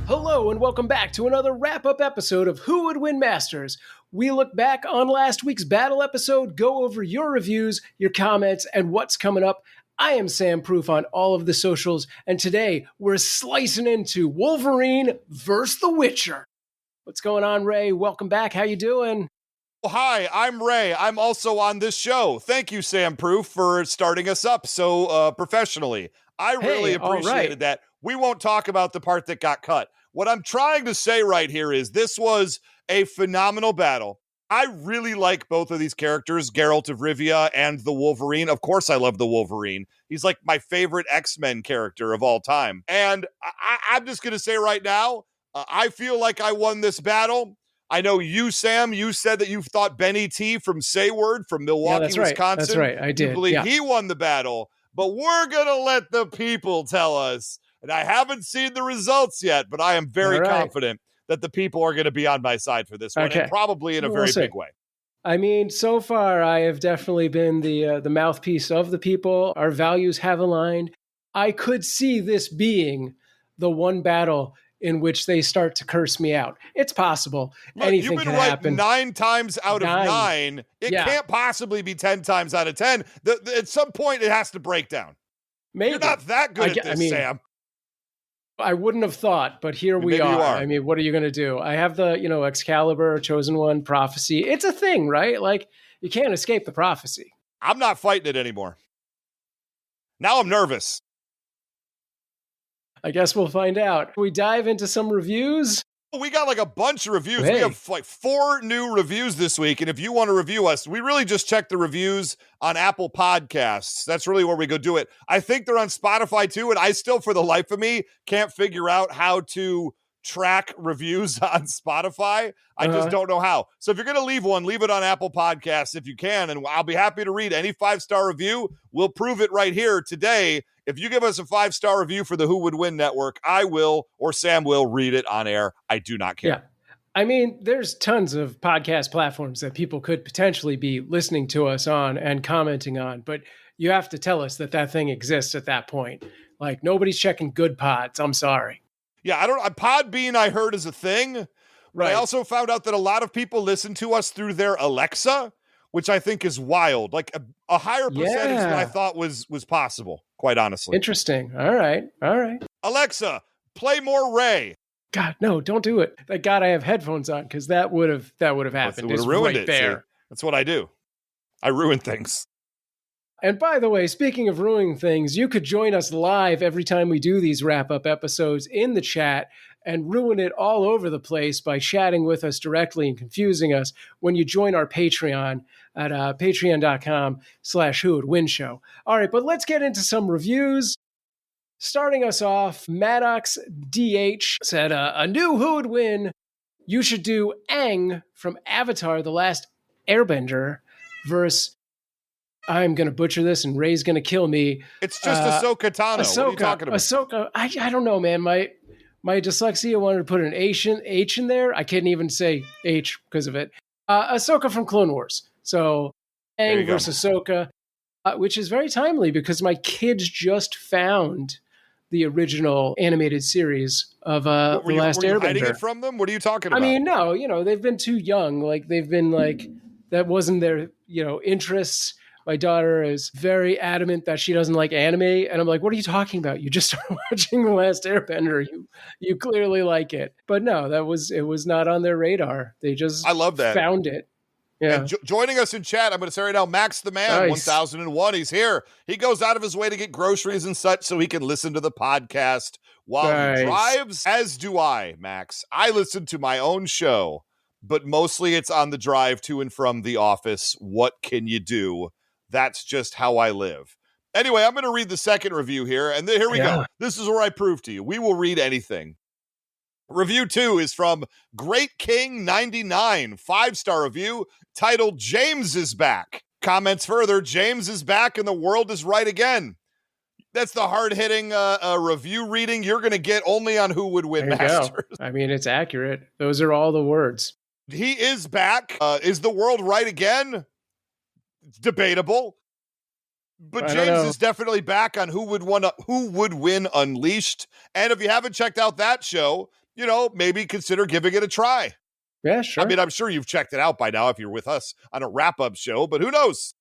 Hello and welcome back to another wrap-up episode of Who Would Win Masters. We look back on last week's battle episode, go over your reviews, your comments, and what's coming up. I am Sam Proof on all of the socials, and today we're slicing into Wolverine versus The Witcher. What's going on, Ray? Welcome back. How you doing? Hi, I'm Ray. I'm also on this show. Thank you, Sam Proof, for starting us up so professionally. I really appreciated that. We won't talk about the part that got cut. What I'm trying to say right here is this was a phenomenal battle. I really like both of these characters, Geralt of Rivia and the Wolverine. Of course, I love the Wolverine. He's like my favorite X-Men character of all time. And I'm just going to say right now, I feel like I won this battle. I know you, Sam, you said that you thought Benny T from Sayward from Milwaukee, Wisconsin. That's right. I did. You believe he won the battle, but we're going to let the people tell us. And I haven't seen the results yet, but I am very confident that the people are going to be on my side for this one, and probably in a very big way. I mean, so far, I have definitely been the mouthpiece of the people. Our values have aligned. I could see this being the one battle in which they start to curse me out. It's possible. Look, anything can happen. 9 times out of 9. It can't possibly be 10 times out of 10. At some point, it has to break down. Maybe. You're not that good at this, Sam. I wouldn't have thought, but here we are. I mean, what are you going to do? I have the, Excalibur, Chosen One, Prophecy. It's a thing, right? Like, you can't escape the prophecy. I'm not fighting it anymore. Now I'm nervous. I guess we'll find out. We dive into some reviews. We got like a bunch of reviews. We have like 4 new reviews this week. And if you want to review us, we really just check the reviews on Apple Podcasts. That's really where we go do it. I think they're on Spotify too. And I still, for the life of me, can't figure out how to track reviews on Spotify. I just don't know how. So if you're going to leave one, leave it on Apple Podcasts if you can. And I'll be happy to read any 5-star review. We'll prove it right here today. If you give us a 5-star review for the Who Would Win Network, I will, or Sam will, read it on air. I do not care. Yeah. I mean, there's tons of podcast platforms that people could potentially be listening to us on and commenting on, but you have to tell us that thing exists at that point. Like, nobody's checking good pods. I'm sorry. Yeah, Podbean I heard is a thing. Right. I also found out that a lot of people listen to us through their Alexa, which I think is wild. Like a higher percentage than I thought was possible, quite honestly. Interesting. All right. Alexa, play more Ray. God, no, don't do it. Thank God I have headphones on, because that would have happened. It would have ruined it. There. See? That's what I do. I ruin things. And by the way, speaking of ruining things, you could join us live every time we do these wrap-up episodes in the chat and ruin it all over the place by chatting with us directly and confusing us when you join our Patreon at patreon.com/whowouldwinshow. All right, but let's get into some reviews. Starting us off, Maddox DH said, a new Who Would Win. You should do Aang from Avatar: The Last Airbender versus... I'm going to butcher this, and Ray's going to kill me. It's just Ahsoka Tano. What are you talking about? Ahsoka. I don't know, man. My dyslexia wanted to put an H in there. I can't even say H because of it. Ahsoka from Clone Wars. So Aang versus Ahsoka, which is very timely because my kids just found the original animated series of The Last Airbender. Were you hiding it from them? What are you talking about? I mean, no. They've been too young. Like, they've been like, that wasn't their, interests. My daughter is very adamant that she doesn't like anime. And I'm like, what are you talking about? You just started watching The Last Airbender. You clearly like it. But no, it was not on their radar. They just I love that. Found it. Yeah. And joining us in chat, I'm going to say right now, Max the Man, 1001. He's here. He goes out of his way to get groceries and such so he can listen to the podcast while he drives, as do I, Max. I listen to my own show, but mostly it's on the drive to and from the office. What can you do? That's just how I live. Anyway, I'm going to read the second review here, and here we go. This is where I prove to you. We will read anything. Review 2 is from Great King 99, 5-star review titled James is Back. Comments further, James is back and the world is right again. That's the hard-hitting review reading you're going to get only on Who Would Win Masters. I mean, it's accurate. Those are all the words. He is back. Is the world right again? It's debatable. But James is definitely back on Who Would Win Unleashed. And if you haven't checked out that show, maybe consider giving it a try. Yeah, sure. I mean, I'm sure you've checked it out by now if you're with us on a wrap-up show, but who knows?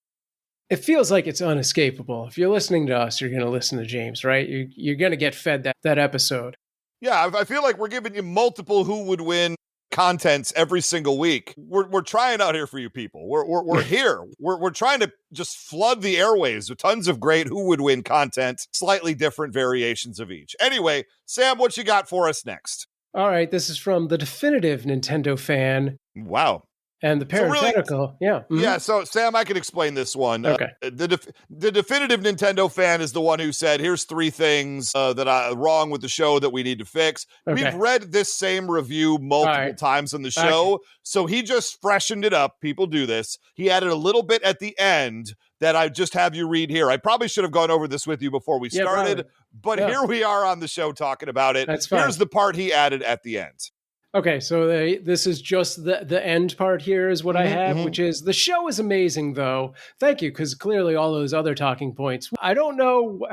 It feels like it's unescapable. If you're listening to us, you're going to listen to James, right? You're going to get fed that episode. Yeah, I feel like we're giving you multiple Who Would Win contents every single week. We're trying out here for you people. We're here. We're trying to just flood the airways with tons of great Who Would Win content, slightly different variations of each. Anyway, Sam, what you got for us next? All right, this is from the definitive Nintendo fan. Wow. And the parenthetical, yeah. Yeah, so Sam, I can explain this one. Okay. The definitive Nintendo fan is the one who said, here's 3 things that are wrong with the show that we need to fix. Okay. We've read this same review multiple times on the show, so he just freshened it up. People do this. He added a little bit at the end that I just have you read here. I probably should have gone over this with you before we started, but here we are on the show talking about it. That's fine. Here's the part he added at the end. Okay, so this is just the end part here is what I have, which is the show is amazing, though. Thank you, because clearly all those other talking points. I don't know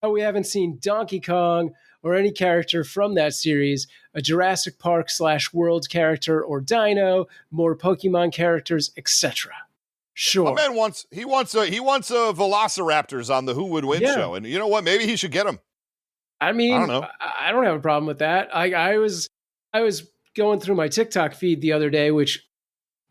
how we haven't seen Donkey Kong or any character from that series, a Jurassic Park / World character or Dino, more Pokemon characters, etc. Sure. My man wants a Velociraptors on the Who Would Win show, and you know what? Maybe he should get them. I mean, I don't know. I don't have a problem with that. I was going through my TikTok feed the other day, which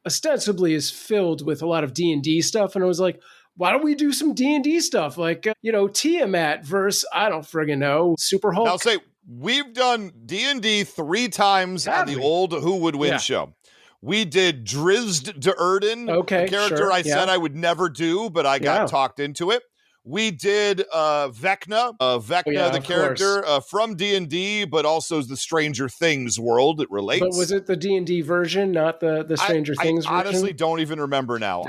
ostensibly is filled with a lot of D&D stuff, and I was like, why don't we do some D&D stuff? Like, Tiamat versus, I don't friggin' know, Super Hulk. I'll say, we've done D&D 3 times on the old Who Would Win show. We did Drizzt Do'Urden, a character I said I would never do, but I got talked into it. We did Vecna, the character from D&D, but also the Stranger Things world. It relates. But was it the D&D version, not the Stranger Things version? I honestly don't even remember now.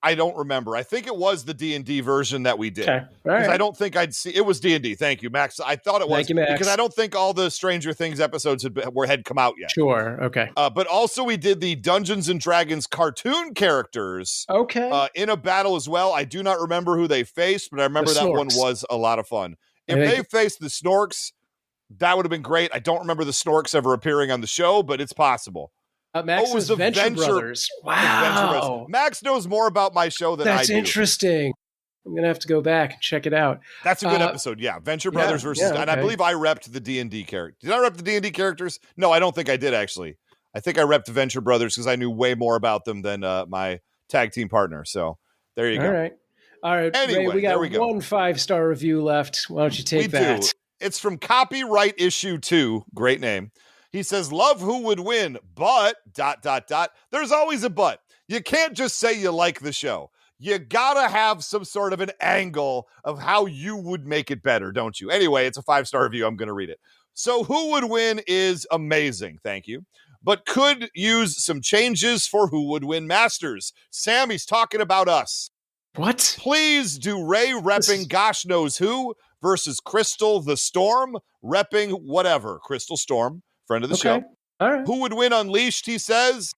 I don't remember. I think it was the D&D version that we did. Okay. Because I don't think I'd see. It was D&D. Thank you, Max. I thought it was. Thank you, Max. Because I don't think all the Stranger Things episodes had come out yet. Sure. Okay. But also we did the Dungeons and Dragons cartoon characters. Okay. In a battle as well. I do not remember who they faced, but I remember that one was a lot of fun. If they faced the Snorks, that would have been great. I don't remember the Snorks ever appearing on the show, but it's possible. Max's Venture Brothers. Wow. Max knows more about my show than I do. That's interesting. I'm going to have to go back and check it out. That's a good episode. Yeah. Venture Brothers versus, and I believe I repped the D&D character. Did I rep the D&D characters? No, I don't think I did actually. I think I repped Venture Brothers because I knew way more about them than my tag team partner. So there you go. All right. Anyway, Ray, we got one 5-star review left. Why don't you take that? Do. It's from Copyright Issue 2. Great name. He says, love Who Would Win, but ... There's always a but. You can't just say you like the show. You gotta have some sort of an angle of how you would make it better, don't you? Anyway, it's a 5-star review. I'm going to read it. So Who Would Win is amazing. Thank you. But could use some changes for Who Would Win Masters. Sammy's talking about us. What? Please do Ray repping gosh knows who versus Crystal the Storm repping whatever. Crystal Storm, friend of the show. All right. Who Would Win Unleashed, he says.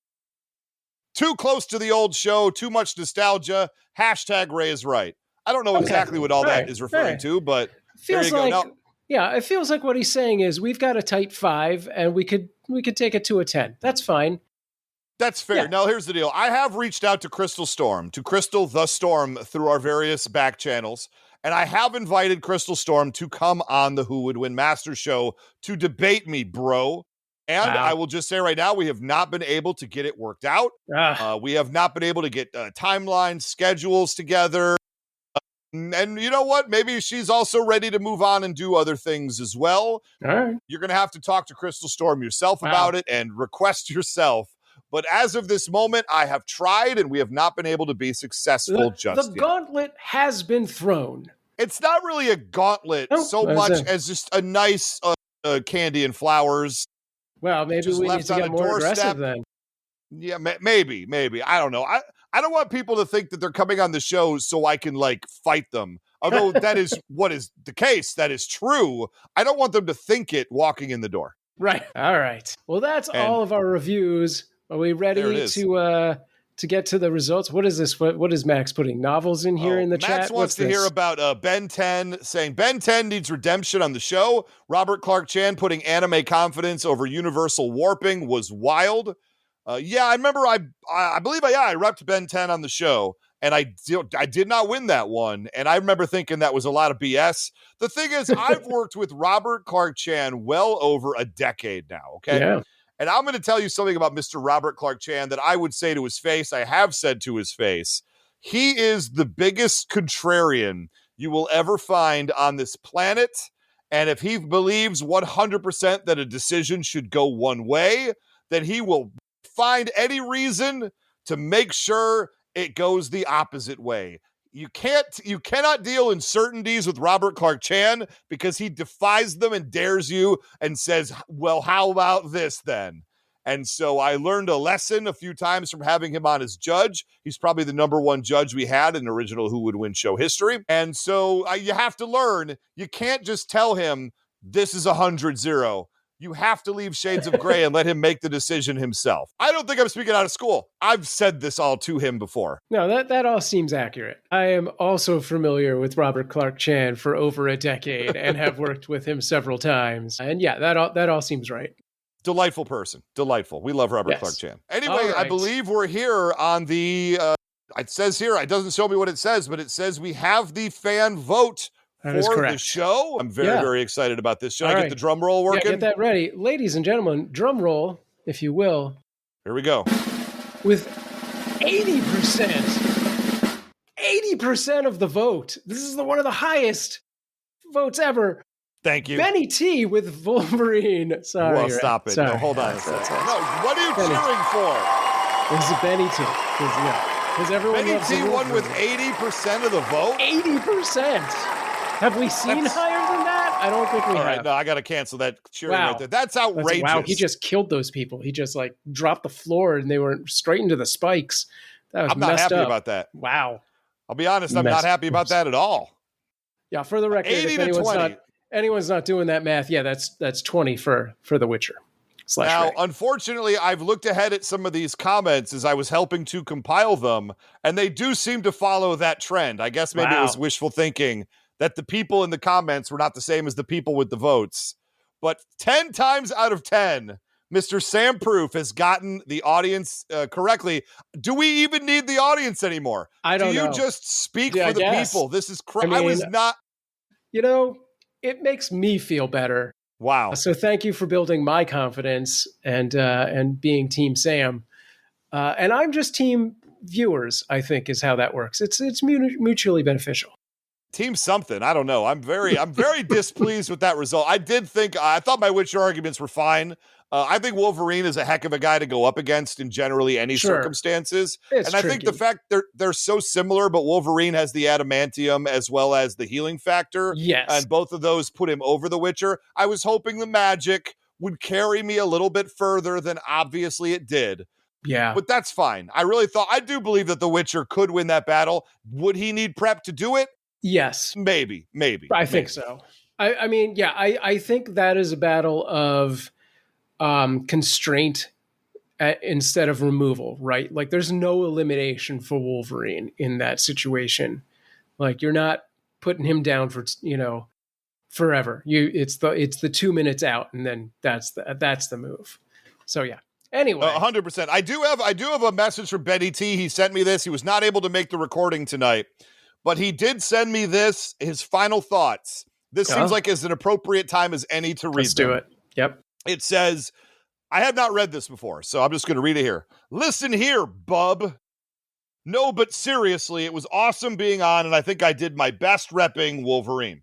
Too close to the old show, too much nostalgia. # Ray is right. I don't know exactly what all that is referring to, but there you go. Now, it feels like what he's saying is we've got a tight 5 and we could take it to a 10. That's fine. That's fair. Yeah. Now, here's the deal. I have reached out to Crystal the Storm through our various back channels, and I have invited Crystal Storm to come on the Who Would Win Masters show to debate me, bro. And I will just say right now, we have not been able to get it worked out. We have not been able to get timelines, schedules together. And you know what? Maybe she's also ready to move on and do other things as well. All right. You're going to have to talk to Crystal Storm yourself about it and request yourself. But as of this moment, I have tried, and we have not been able to be successful just yet. The gauntlet has been thrown. It's not really a gauntlet much as just a nice candy and flowers. Well, maybe we need to get more aggressive then. Yeah, maybe. I don't know. I don't want people to think that they're coming on the show so I can, fight them. Although that is what is the case, that is true. I don't want them to think it walking in the door. Right. All right. Well, that's all of our reviews. Are we ready to get to the results? What is this? What is Max putting novels in here in the chat? Max wants to hear about Ben 10, saying Ben 10 needs redemption on the show. Robert Clark Chan putting anime confidence over universal warping was wild. Yeah, I remember I believe I repped Ben 10 on the show, and I did not win that one. And I remember thinking that was a lot of BS. The thing is, I've worked with Robert Clark Chan well over a decade now, okay? Yeah. And I'm going to tell you something about Mr. Robert Clark Chan that I would say to his face. I have said to his face. He is the biggest contrarian you will ever find on this planet. And if he believes 100% that a decision should go one way, then he will find any reason to make sure it goes the opposite way. You cannot deal in certainties with Robert Clark Chan because he defies them and dares you and says, well, how about this then? And so I learned a lesson a few times from having him on as judge. He's probably the number one judge we had in original Who Would Win show history. And so you have to learn. You can't just tell him this is 100-0. You have to leave shades of gray and let him make the decision himself. I don't think I'm speaking out of school. I've said this all to him before. No, that all seems accurate. I am also familiar with Robert Clark Chan for over a decade and have worked with him several times. And yeah, that all seems right. Delightful person. Delightful. We love Robert Clark Chan. Anyway, right. I believe we're here on the, it says here, it doesn't show me what it says, but it says we have the fan vote for the show. I'm very excited about this. Should I get the drum roll working? Yeah, get that ready. Ladies and gentlemen, drum roll, if you will. Here we go. With 80% of the vote. This is one of the highest votes ever. Thank you. Benny T with Wolverine. Sorry. Well, stop it. Sorry. No, hold on a second. No, what are you cheering for? This is Benny T. Because everyone Benny T won with 80% of the vote? 80%. Have we seen higher than that? I don't think we have. All right, no, I got to cancel that cheering right there. That's outrageous. Wow, he just killed those people. He just dropped the floor and they were straight into the spikes. That was I'm not happy about that. Wow. I'll be honest, I'm not happy about that at all. Yeah, for the record, 80 to 20. Anyone's not doing that math, yeah, that's 20 for The Witcher. Now, unfortunately, I've looked ahead at some of these comments as I was helping to compile them, and they do seem to follow that trend. I guess maybe it was wishful thinking that the people in the comments were not the same as the people with the votes. But 10 times out of 10, Mr. Sam Proof has gotten the audience correctly. Do we even need the audience anymore? I don't know. Do you just speak for the people? This is crazy. I was not... it makes me feel better. Wow. So thank you for building my confidence and being Team Sam. And I'm just Team Viewers, I think, is how that works. It's mutually beneficial. Team something. I don't know. I'm very displeased with that result. I thought my Witcher arguments were fine. I think Wolverine is a heck of a guy to go up against in generally any circumstances. It's tricky. I think the fact they're so similar, but Wolverine has the adamantium as well as the healing factor. Yes. And both of those put him over the Witcher. I was hoping the magic would carry me a little bit further than obviously it did. Yeah. But that's fine. I do believe that the Witcher could win that battle. Would he need prep to do it? Yes. Maybe. I think so. I think that is a battle of constraint instead of removal, right? Like there's no elimination for Wolverine in that situation. Like you're not putting him down for, forever. It's the 2 minutes out and then that's the move. So yeah. Anyway, 100%. I do have a message from Benny T. He sent me this. He was not able to make the recording tonight, but he did send me his final thoughts. This seems like as an appropriate time as any to read Let's do it. Yep. It says, I have not read this before, so I'm just going to read it here. Listen here, bub. No, but seriously, it was awesome being on, and I think I did my best repping Wolverine.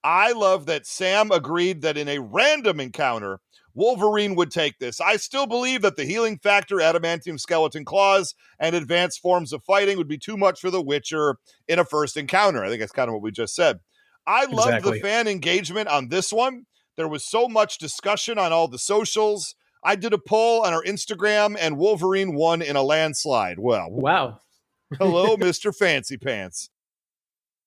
I love that Sam agreed that in a random encounter, Wolverine would take this. I still believe that the healing factor, adamantium skeleton claws, and advanced forms of fighting would be too much for the Witcher in a first encounter. I think that's kind of what we just said. I love the fan engagement on this one. There was so much discussion on all the socials. I did a poll on our Instagram, and Wolverine won in a landslide. Well, wow. Hello, Mr. Fancy Pants.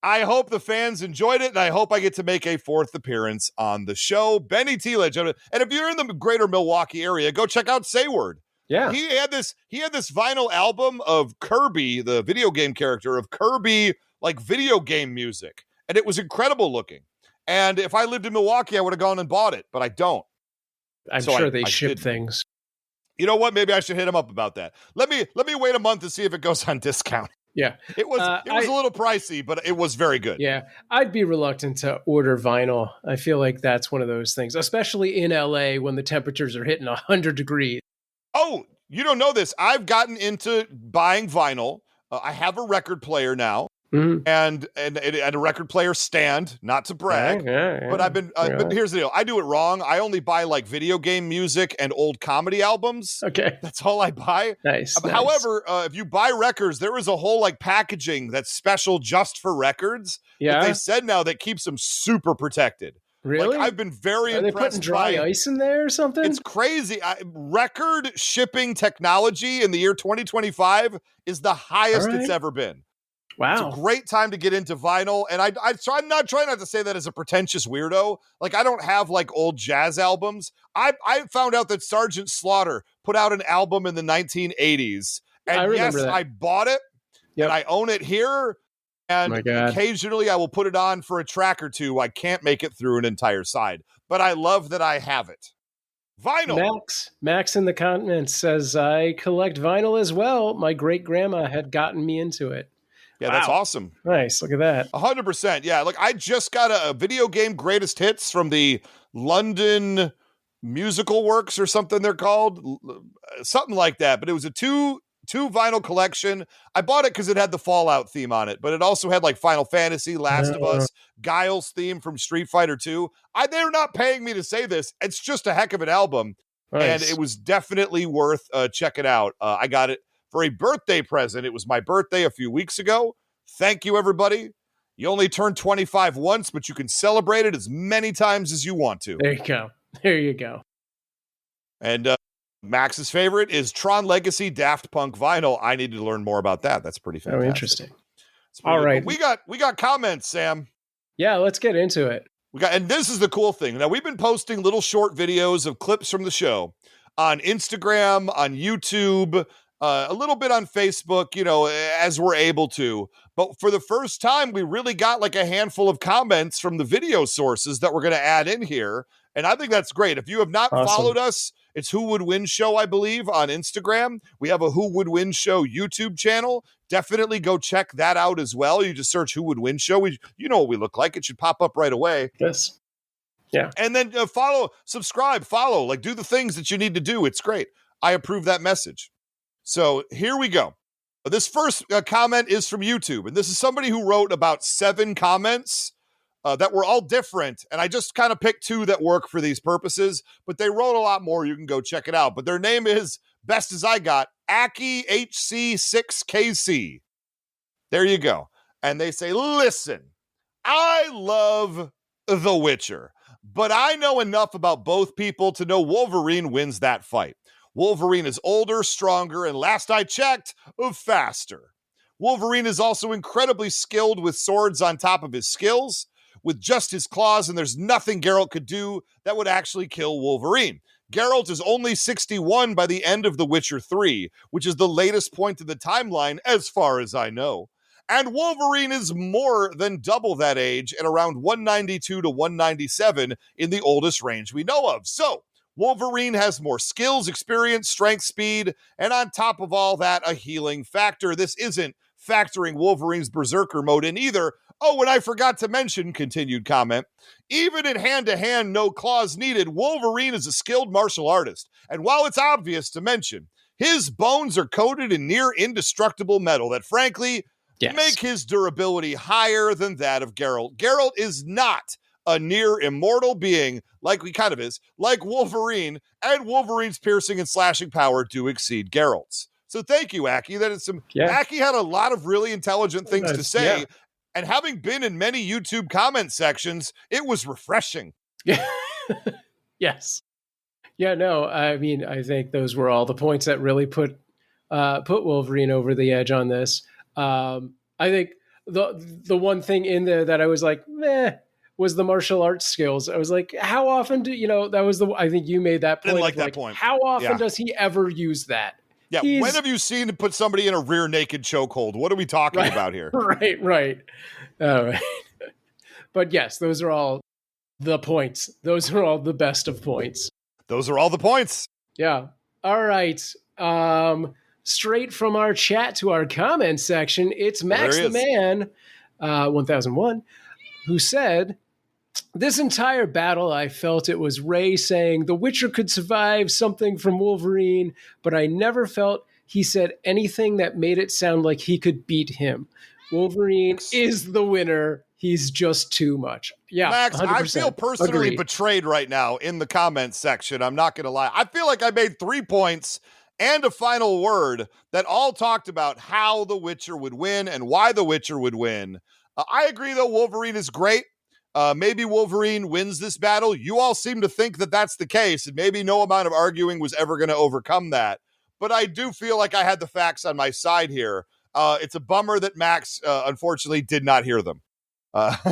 I hope the fans enjoyed it, and I hope I get to make a 4th appearance on the show. Benny Teeledge. And if you're in the greater Milwaukee area, go check out Sayward. Yeah. He had this vinyl album of Kirby, the video game character of Kirby, like video game music. And it was incredible looking. And if I lived in Milwaukee, I would have gone and bought it, but I don't. I'm sure they ship things. You know what? Maybe I should hit him up about that. Let me wait a month to see if it goes on discount. Yeah. It was a little pricey, but it was very good. Yeah. I'd be reluctant to order vinyl. I feel like that's one of those things, especially in LA when the temperatures are hitting 100 degrees. Oh, you don't know this. I've gotten into buying vinyl. I have a record player now. Mm-hmm. And a record player stand, not to brag, but I've been, but here's the deal. I do it wrong. I only buy like video game music and old comedy albums. Okay. That's all I buy. Nice. However, if you buy records, there is a whole like packaging that's special just for records. Yeah. That they said now that keeps them super protected. Really? Like, I've been very impressed. Are they putting dry ice in there or something? It's crazy. Record shipping technology in the year 2025 is the highest it's ever been. Wow. It's a great time to get into vinyl. And so I'm not trying not to say that as a pretentious weirdo. Like, I don't have like old jazz albums. I found out that Sgt. Slaughter put out an album in the 1980s. And yes, that. I bought it. Yep. And I own it here. And occasionally I will put it on for a track or two. I can't make it through an entire side, but I love that I have it. Vinyl. Max in the comments says, I collect vinyl as well. My great grandma had gotten me into it. Yeah, wow. That's awesome. Nice. Look at that. 100%. Yeah. Look, I just got a video game greatest hits from the London Musical Works or something they're called. Something like that. But it was a two vinyl collection. I bought it because it had the Fallout theme on it, but it also had like Final Fantasy, Last of Us, Guile's theme from Street Fighter 2. They're not paying me to say this. It's just a heck of an album. Nice. And it was definitely worth checking out. I got it for a birthday present. It was my birthday a few weeks ago. Thank you, everybody. You only turn 25 once, but you can celebrate it as many times as you want to. There you go. There you go. And Max's favorite is Tron Legacy Daft Punk vinyl. I need to learn more about that. That's pretty fantastic. Oh, interesting. All right. We got comments, Sam. Yeah, let's get into it. And this is the cool thing. Now, we've been posting little short videos of clips from the show on Instagram, on YouTube, a little bit on Facebook, as we're able to. But for the first time, we really got like a handful of comments from the video sources that we're going to add in here. And I think that's great. If you have not followed us, it's Who Would Win Show, I believe, on Instagram. We have a Who Would Win Show YouTube channel. Definitely go check that out as well. You just search Who Would Win Show. You know what we look like. It should pop up right away. Yes. Yeah. And then subscribe, follow, like do the things that you need to do. It's great. I approve that message. So here we go. This first comment is from YouTube, and this is somebody who wrote about 7 comments that were all different, and I just kind of picked 2 that work for these purposes, but they wrote a lot more. You can go check it out. But their name is, best as I got, Aki HC6KC. There you go. And they say, listen, I love The Witcher, but I know enough about both people to know Wolverine wins that fight. Wolverine is older, stronger, and last I checked, faster. Wolverine is also incredibly skilled with swords on top of his skills, with just his claws, and there's nothing Geralt could do that would actually kill Wolverine. Geralt is only 61 by the end of The Witcher 3, which is the latest point in the timeline as far as I know. And Wolverine is more than double that age at around 192 to 197 in the oldest range we know of. So, Wolverine has more skills, experience, strength, speed, and on top of all that, a healing factor. This isn't factoring Wolverine's Berserker mode in either. Oh, and I forgot to mention, continued comment, even in hand-to-hand, no claws needed, Wolverine is a skilled martial artist. And while it's obvious to mention, his bones are coated in near indestructible metal that, frankly, make his durability higher than that of Geralt. Geralt is not a near immortal being, like he kind of is, like Wolverine, and Wolverine's piercing and slashing power do exceed Geralt's. So thank you, Aki. Aki had a lot of really intelligent things to say, and having been in many YouTube comment sections, it was refreshing. Yeah. Yes. Yeah, no, I mean, I think those were all the points that really put Wolverine over the edge on this. I think the one thing in there that I was like, meh, was the martial arts skills. I was like, how often that was I think you made that point. Didn't like of that like, point. how often does he ever use that? Yeah. When have you seen him put somebody in a rear naked chokehold? What are we talking about here? Right. All right. But yes, those are all the points. Those are all the best of points. Those are all the points. Yeah. All right. Straight from our chat to our comment section, it's Max the Man, 1001, who said, this entire battle, I felt it was Ray saying the Witcher could survive something from Wolverine, but I never felt he said anything that made it sound like he could beat him. Wolverine is the winner. He's just too much. Yeah, Max, 100%. I feel personally betrayed right now in the comments section. I'm not going to lie. I feel like I made 3 points and a final word that all talked about how the Witcher would win and why the Witcher would win. I agree, though. Wolverine is great. Maybe Wolverine wins this battle. You all seem to think that that's the case, and maybe no amount of arguing was ever going to overcome that. But I do feel like I had the facts on my side here. It's a bummer that Max, unfortunately, did not hear them. At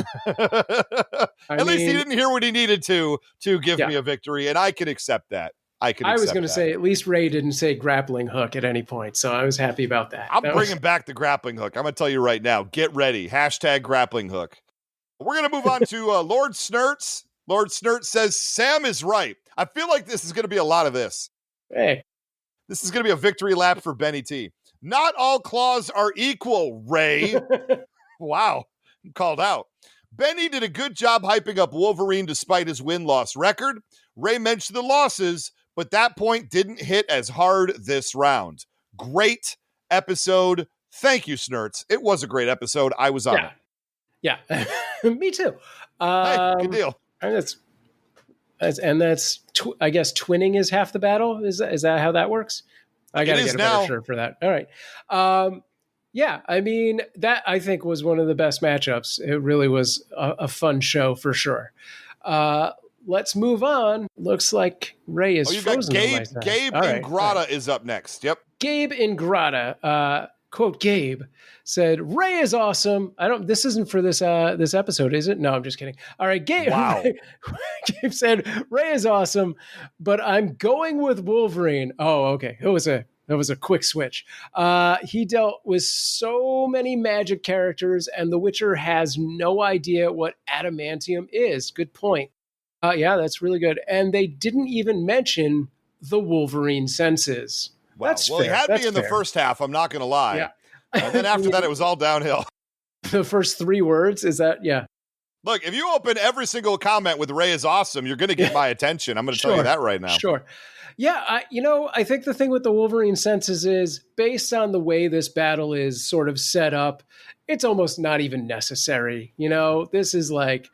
least he didn't hear what he needed to give me a victory, and I can accept that. I was going to say, at least Ray didn't say grappling hook at any point, so I was happy about that. I'm bringing back the grappling hook. I'm going to tell you right now, get ready. # grappling hook. We're going to move on to Lord Snurts. Lord Snurts says, Sam is right. I feel like this is going to be a lot of this. Hey. This is going to be a victory lap for Benny T. Not all claws are equal, Ray. Wow. I'm called out. Benny did a good job hyping up Wolverine despite his win-loss record. Ray mentioned the losses, but that point didn't hit as hard this round. Great episode. Thank you, Snurts. It was a great episode. I was on it. Yeah, me too. Hey, good deal. And that's I guess twinning is half the battle. Is that how that works? I got to get a better shirt for that. All right. Yeah, I mean, that I think was one of the best matchups. It really was a fun show for sure. Let's move on. Looks like Ray is frozen. Gabe Ingrata is up next. Yep. Gabe Ingrata. Quote, Gabe said, Ray is awesome. This isn't for this episode, is it? No, I'm just kidding. All right, Gabe. Wow. Gabe said, Ray is awesome, but I'm going with Wolverine. Oh, okay. That was a quick switch. He dealt with so many magic characters, and The Witcher has no idea what adamantium is. Good point. Yeah, that's really good. And they didn't even mention the Wolverine senses. Wow. That's fair. He had me in the first half, I'm not going to lie. Yeah. And then after that, it was all downhill. The first 3 words, is that, yeah. Look, if you open every single comment with Ray is awesome, you're going to get my attention. I'm going to tell you that right now. Sure. Yeah, I think the thing with the Wolverine senses is, based on the way this battle is sort of set up, it's almost not even necessary. This is like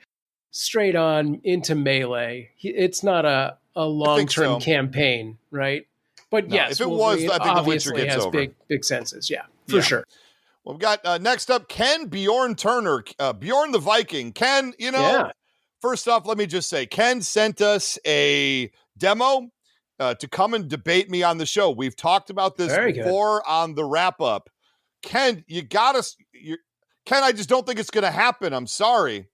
straight on into melee. It's not a long-term campaign, right? But yes, if it was, I think the Witcher gets has over. Big senses, for sure. Well, we've got next up Ken Bjorn Turner, Bjorn the Viking. Ken, first off, let me just say, Ken sent us a demo to come and debate me on the show. We've talked about this before on the wrap up. Ken, Ken, I just don't think it's going to happen. I'm sorry.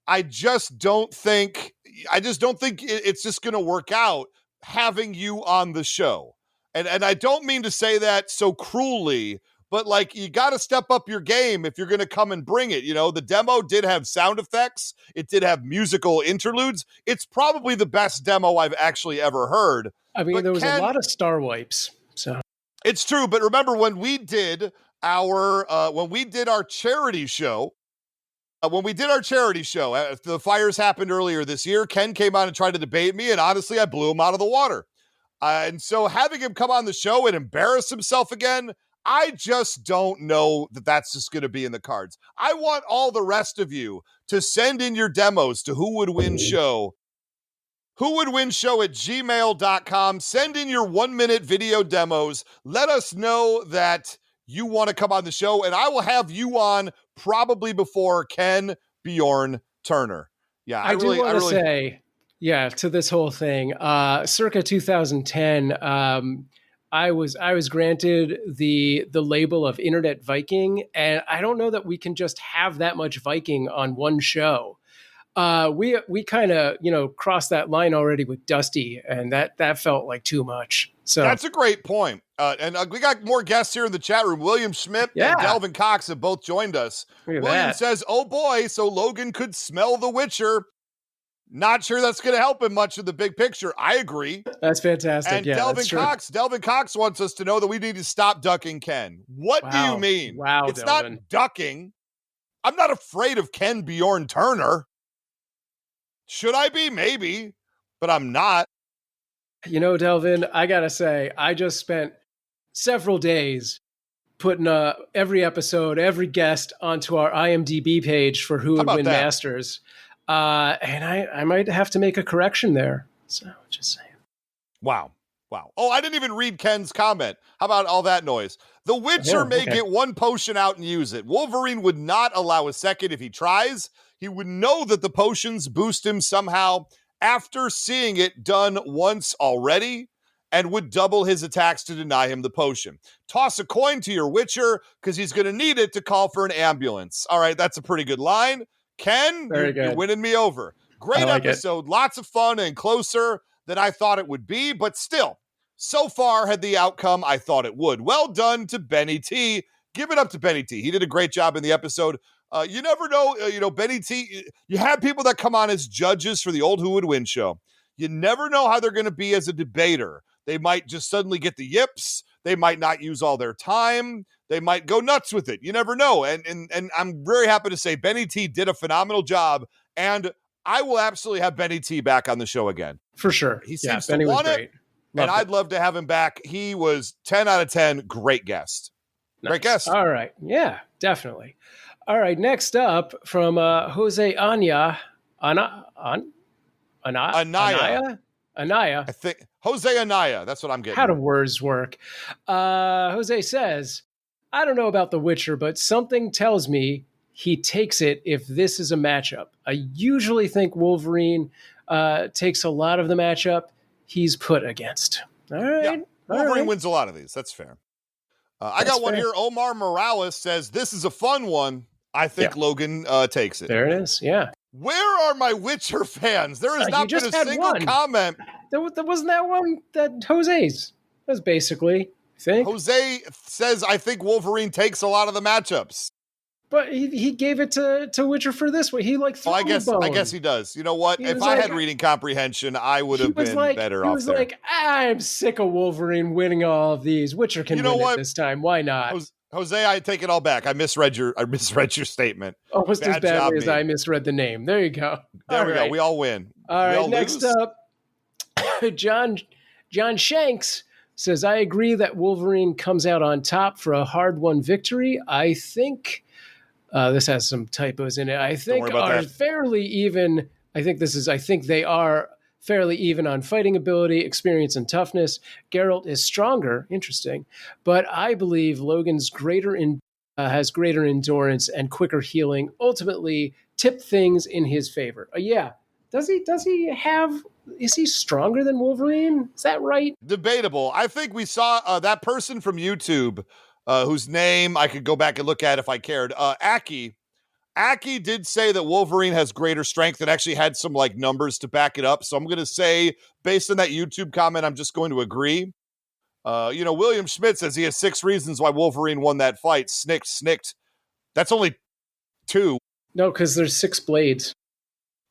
I just don't think it's just going to work out having you on the show. And I don't mean to say that so cruelly, but like, you got to step up your game if you're going to come and bring it. The demo did have sound effects. It did have musical interludes. It's probably the best demo I've actually ever heard. I mean, there was a lot of star wipes. So it's true. But remember when we did our charity show, the fires happened earlier this year. Ken came on and tried to debate me, and honestly, I blew him out of the water. And so having him come on the show and embarrass himself again, I just don't know that that's just going to be in the cards. I want all the rest of you to send in your demos to Who Would Win Show. whowouldwinshow at gmail.com. Send in your 1-minute video demos. Let us know that you want to come on the show, and I will have you on probably before Ken Bjorn Turner. Yeah, I do want to say, to this whole thing, circa 2010, I was granted the label of Internet Viking, and I don't know that we can just have that much Viking on one show. We kind of crossed that line already with Dusty, and that felt like too much. So that's a great point. And we got more guests here in the chat room. William Schmidt and Delvin Cox have both joined us. William says, "Oh boy, so Logan could smell the Witcher." Not sure that's going to help him much in the big picture. I agree. That's fantastic. And Delvin Cox wants us to know that we need to stop ducking Ken. What do you mean? Wow, it's Delvin. not ducking. I'm not afraid of Ken Bjorn Turner. Should I be? Maybe, but I'm not. Delvin, I got to say, I just spent several days putting every episode, every guest onto our IMDb page for Who Would Win Masters. And I might have to make a correction there. So just saying. Wow. Oh, I didn't even read Ken's comment. How about all that noise? The Witcher may get one potion out and use it. Wolverine would not allow a second if he tries. He would know that the potions boost him somehow after seeing it done once already, and would double his attacks to deny him the potion. Toss a coin to your Witcher because he's going to need it to call for an ambulance. All right, that's a pretty good line. Ken, you're winning me over. Great episode. Lots of fun and closer than I thought it would be, but still, so far had the outcome I thought it would. Well done to Benny T. Give it up to Benny T. He did a great job in the episode. You never know, Benny T, you have people that come on as judges for the old Who Would Win show. You never know how they're going to be as a debater. They might just suddenly get the yips. They might not use all their time. They might go nuts with it. You never know. And I'm very happy to say Benny T did a phenomenal job. And I will absolutely have Benny T back on the show again. For sure. He seems to want it. And I'd love to have him back. He was 10 out of 10. Great guest. Nice. Great guest. All right. Yeah, definitely. All right. Next up from Jose Anaya. Anaya? I think Jose Anaya. That's what I'm getting. How do words work? Jose says, I don't know about The Witcher, but something tells me he takes it if this is a matchup. I usually think Wolverine takes a lot of the matchup he's put against. All right. Yeah. Wolverine wins a lot of these. That's fair. I got one here. Omar Morales says, this is a fun one. I think Logan takes it. There it is. Yeah. Where are my Witcher fans? There has not been a single comment. There wasn't that one that Jose's. That's basically, I think. Jose says, I think Wolverine takes a lot of the matchups. But he gave it to Witcher for this one. He I guess he does. You know what? If I had reading comprehension, I would have been better off there. He was like, I'm sick of Wolverine winning all of these. Witcher can win it this time. Why not? Jose, I take it all back. I misread your statement. Almost as badly as I misread the name. There you go. There we go. We all win. All right. Next up, John Shanks says, I agree that Wolverine comes out on top for a hard-won victory. I think this has some typos in it. I think are fairly even. I think they are fairly even on fighting ability, experience, and toughness. Geralt is stronger, interesting, but I believe Logan's has greater endurance and quicker healing. Ultimately, tip things in his favor. Does he have? Is he stronger than Wolverine? Is that right? Debatable. I think we saw that person from YouTube, whose name I could go back and look at if I cared. Aki did say that Wolverine has greater strength and actually had some numbers to back it up. So I'm going to say, based on that YouTube comment, I'm just going to agree. William Schmidt says he has 6 reasons why Wolverine won that fight. Snicked. That's only 2. No, because there's 6 blades.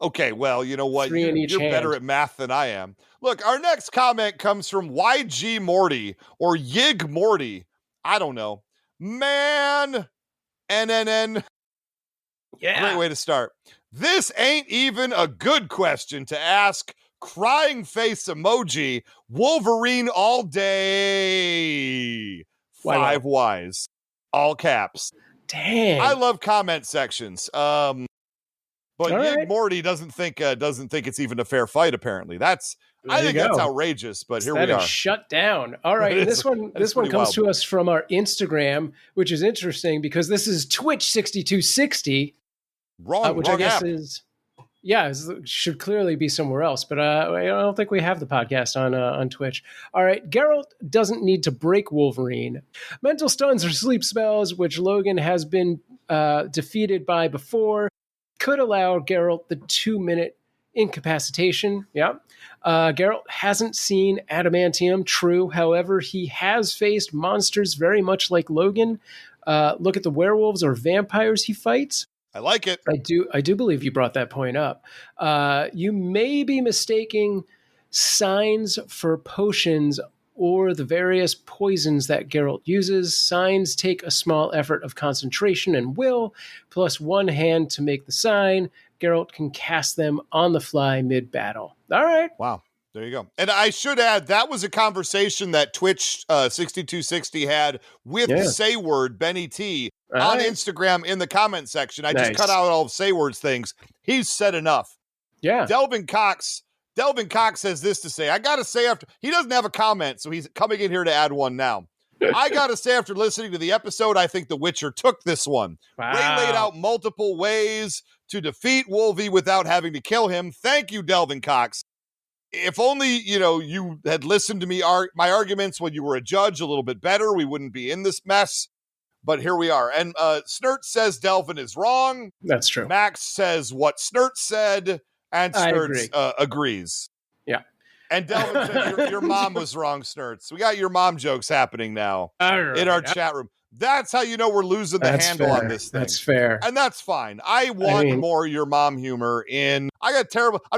Okay, well, you know what? 3 in each You're hand. better at math than I am. Look, our next comment comes from YG Morty or Yig Morty. I don't know. Man, NNN. Yeah. Great way to start. This ain't even a good question to ask. Crying face emoji. Wolverine all day. 5 Ys. All caps. Dang. I love comment sections. But Yig Morty doesn't think it's even a fair fight, apparently. I think that's outrageous, but here we are. That is shut down. All right. This one comes to us from our Instagram, which is interesting because this is Twitch 6260. Wrong I guess app. is Yeah, it should clearly be somewhere else, but I don't think we have the podcast on Twitch. All right, Geralt doesn't need to break Wolverine. Mental stuns or sleep spells, which Logan has been defeated by before, could allow Geralt the 2-minute incapacitation. Yeah. Geralt hasn't seen adamantium, true. However, he has faced monsters very much like Logan. Look at the werewolves or vampires he fights. I like it. I do believe you brought that point up. You may be mistaking signs for potions or the various poisons that Geralt uses. Signs take a small effort of concentration and will, plus one hand to make the sign. Geralt can cast them on the fly mid-battle. All right. Wow. There you go. And I should add, that was a conversation that Twitch 6260 had with Sayword, Benny T, on Instagram in the comment section. I just cut out all of Sayword's things. He's said enough. Yeah. Delvin Cox has this to say. I got to say, after he doesn't have a comment, so he's coming in here to add one now. I got to say, after listening to the episode, I think The Witcher took this one. Wow. Ray laid out multiple ways to defeat Wolvie without having to kill him. Thank you, Delvin Cox. If only, you had listened to me, my arguments when you were a judge a little bit better, we wouldn't be in this mess. But here we are. And Snert says Delvin is wrong. That's true. Max says what Snert said, and Snert agrees. Yeah. And Delvin said your mom was wrong, Snert. We got your mom jokes happening now in our chat room. That's how you know we're losing the handle on this thing. That's fair. And that's fine. I want more your mom humor I'm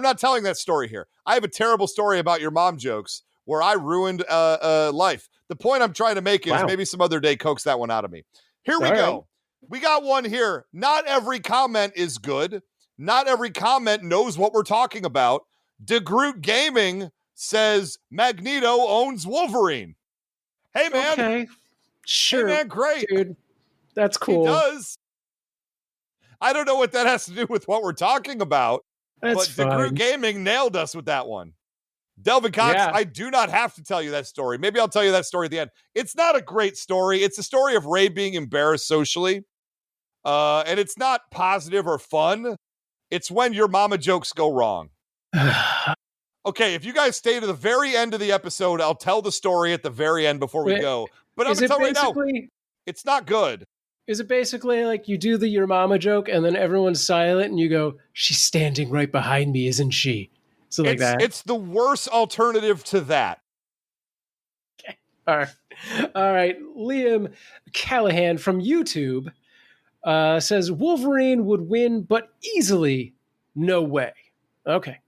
not telling that story here. I have a terrible story about your mom jokes where I ruined life. The point I'm trying to make is maybe some other day coax that one out of me. Here we go. Right. We got one here. Not every comment is good. Not every comment knows what we're talking about. DeGroot Gaming says Magneto owns Wolverine. Hey, man. Okay. Sure. Hey, man, great. Dude, that's cool. He does. I don't know what that has to do with what we're talking about. That's but DeGroot Gaming nailed us with that one. Delvin Cox, I do not have to tell you that story. Maybe I'll tell you that story at the end. It's not a great story. It's a story of Ray being embarrassed socially. And it's not positive or fun. It's when your mama jokes go wrong. Okay, if you guys stay to the very end of the episode, I'll tell the story at the very end before we go. But I'm going to tell you right now, it's not good. Is it basically like you do the your mama joke and then everyone's silent and you go, she's standing right behind me, isn't she? So like that. It's the worst alternative to that. Okay. All right. Liam Callahan from YouTube says Wolverine would win, but easily. No way. Okay.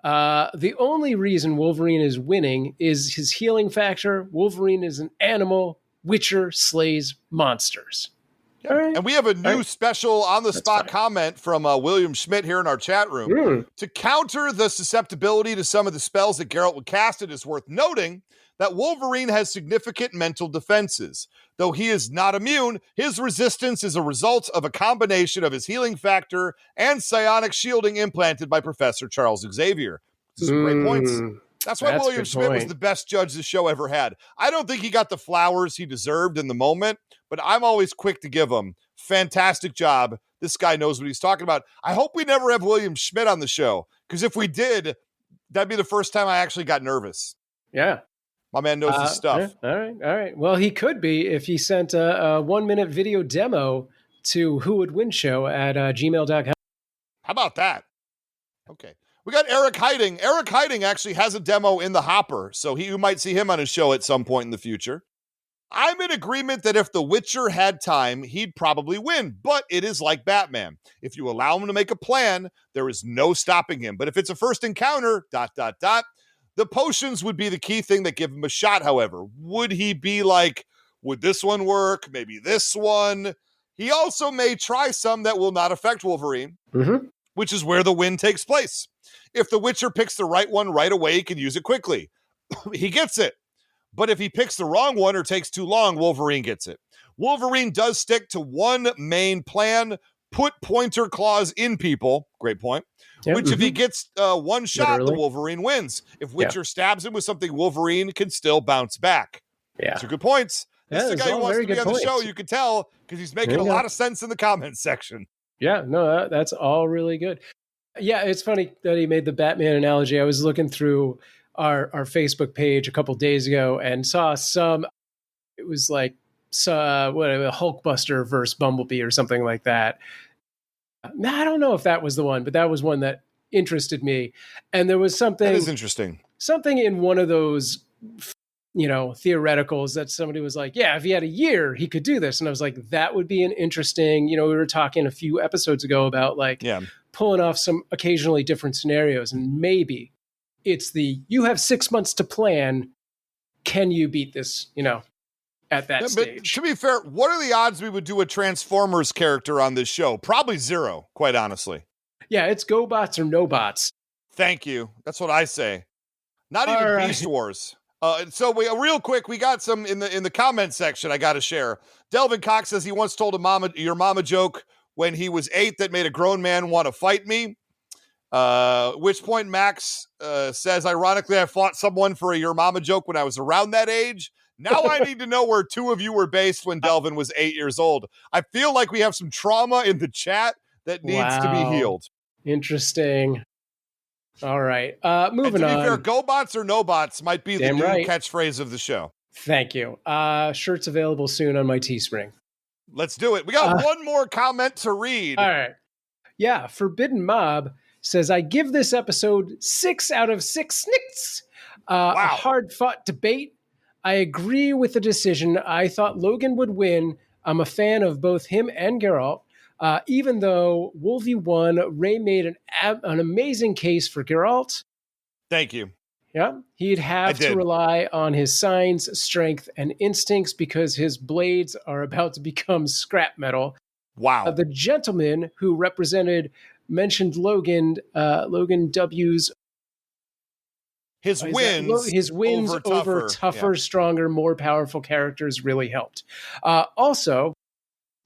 The only reason Wolverine is winning is his healing factor. Wolverine is an animal. Witcher slays monsters. Yeah. Right. And we have a new special on-the-spot comment from William Schmidt here in our chat room. To counter the susceptibility to some of the spells that Geralt would cast, it is worth noting that Wolverine has significant mental defenses. Though he is not immune, his resistance is a result of a combination of his healing factor and psionic shielding implanted by Professor Charles Xavier. These are great points. That's why William Schmidt was the best judge the show ever had. I don't think he got the flowers he deserved in the moment, but I'm always quick to give him. Fantastic job. This guy knows what he's talking about. I hope we never have William Schmidt on the show, because if we did, that'd be the first time I actually got nervous. Yeah. My man knows his stuff. All right. Well, he could be if he sent a 1-minute video demo to Who Would Win Show at gmail.com. How about that? Okay. We got Eric Hiding. Eric Hiding actually has a demo in the hopper, so you might see him on a show at some point in the future. I'm in agreement that if The Witcher had time, he'd probably win, but it is like Batman. If you allow him to make a plan, there is no stopping him. But if it's a first encounter, ... the potions would be the key thing that give him a shot, however. Would he be like, would this one work? Maybe this one? He also may try some that will not affect Wolverine, which is where the win takes place. If the Witcher picks the right one right away, he can use it quickly. He gets it. But if he picks the wrong one or takes too long, Wolverine gets it. Wolverine does stick to one main plan, put pointer claws in people. Great point. Yep, which if he gets one shot, the Wolverine wins. If Witcher stabs him with something, Wolverine can still bounce back. Yeah. These are good points. This is the guy who wants to be on the show. You can tell because he's making a lot of sense in the comments section. Yeah, no, that's all really good. Yeah, it's funny that he made the Batman analogy. I was looking through our Facebook page a couple days ago and saw it was like Hulkbuster versus Bumblebee or something like that. I don't know if that was the one, but that was one that interested me. And there was That is interesting. Something in one of those, theoreticals that somebody was like, yeah, if he had a year, he could do this. And I was like, that would be an interesting, we were talking a few episodes ago about pulling off some occasionally different scenarios. And maybe it's you have 6 months to plan. Can you beat this, at that stage? But to be fair, what are the odds we would do a Transformers character on this show? Probably zero, quite honestly. Yeah, it's go bots or no bots. Thank you. That's what I say. Not even Beast Wars. So real quick, we got some in the comment section I got to share. Delvin Cox says he once told your mama joke when he was 8 that made a grown man want to fight me. Which point Max says, ironically, I fought someone for a your mama joke when I was around that age. Now I need to know where two of you were based when Delvin was 8 years old. I feel like we have some trauma in the chat that needs to be healed. Interesting. All right. Moving on. To be fair, go bots or no bots might be the new catchphrase of the show. Thank you. Shirts available soon on my Teespring. Let's do it. We got one more comment to read. All right. Yeah. Forbidden Mob says, I give this episode 6 out of 6 snicks. Wow. A hard-fought debate. I agree with the decision. I thought Logan would win. I'm a fan of both him and Geralt. Even though Wolvie won, Ray made an amazing case for Geralt. Thank you. Yeah, he'd have to rely on his signs, strength, and instincts because his blades are about to become scrap metal. Wow. The gentleman who mentioned Logan W's his wins over tougher, stronger, more powerful characters really helped. Also,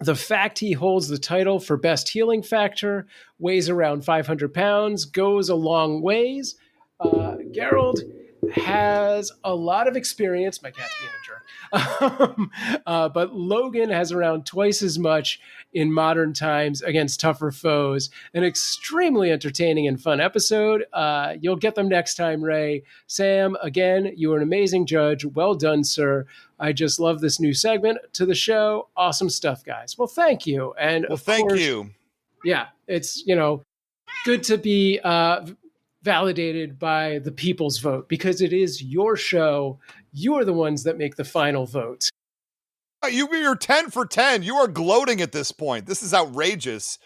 the fact he holds the title for best healing factor, weighs around 500 pounds, goes a long ways. Geralt has a lot of experience. My cat's being a jerk. But Logan has around twice as much in modern times against tougher foes. An extremely entertaining and fun episode. You'll get them next time, Ray. Sam, again, you are an amazing judge. Well done, sir. I just love this new segment to the show. Awesome stuff, guys. Well, thank you. And thank you. Yeah, it's, good to be validated by the people's vote because it is your show. You are the ones that make the final vote. You're 10 for 10. You are gloating at this point. This is outrageous.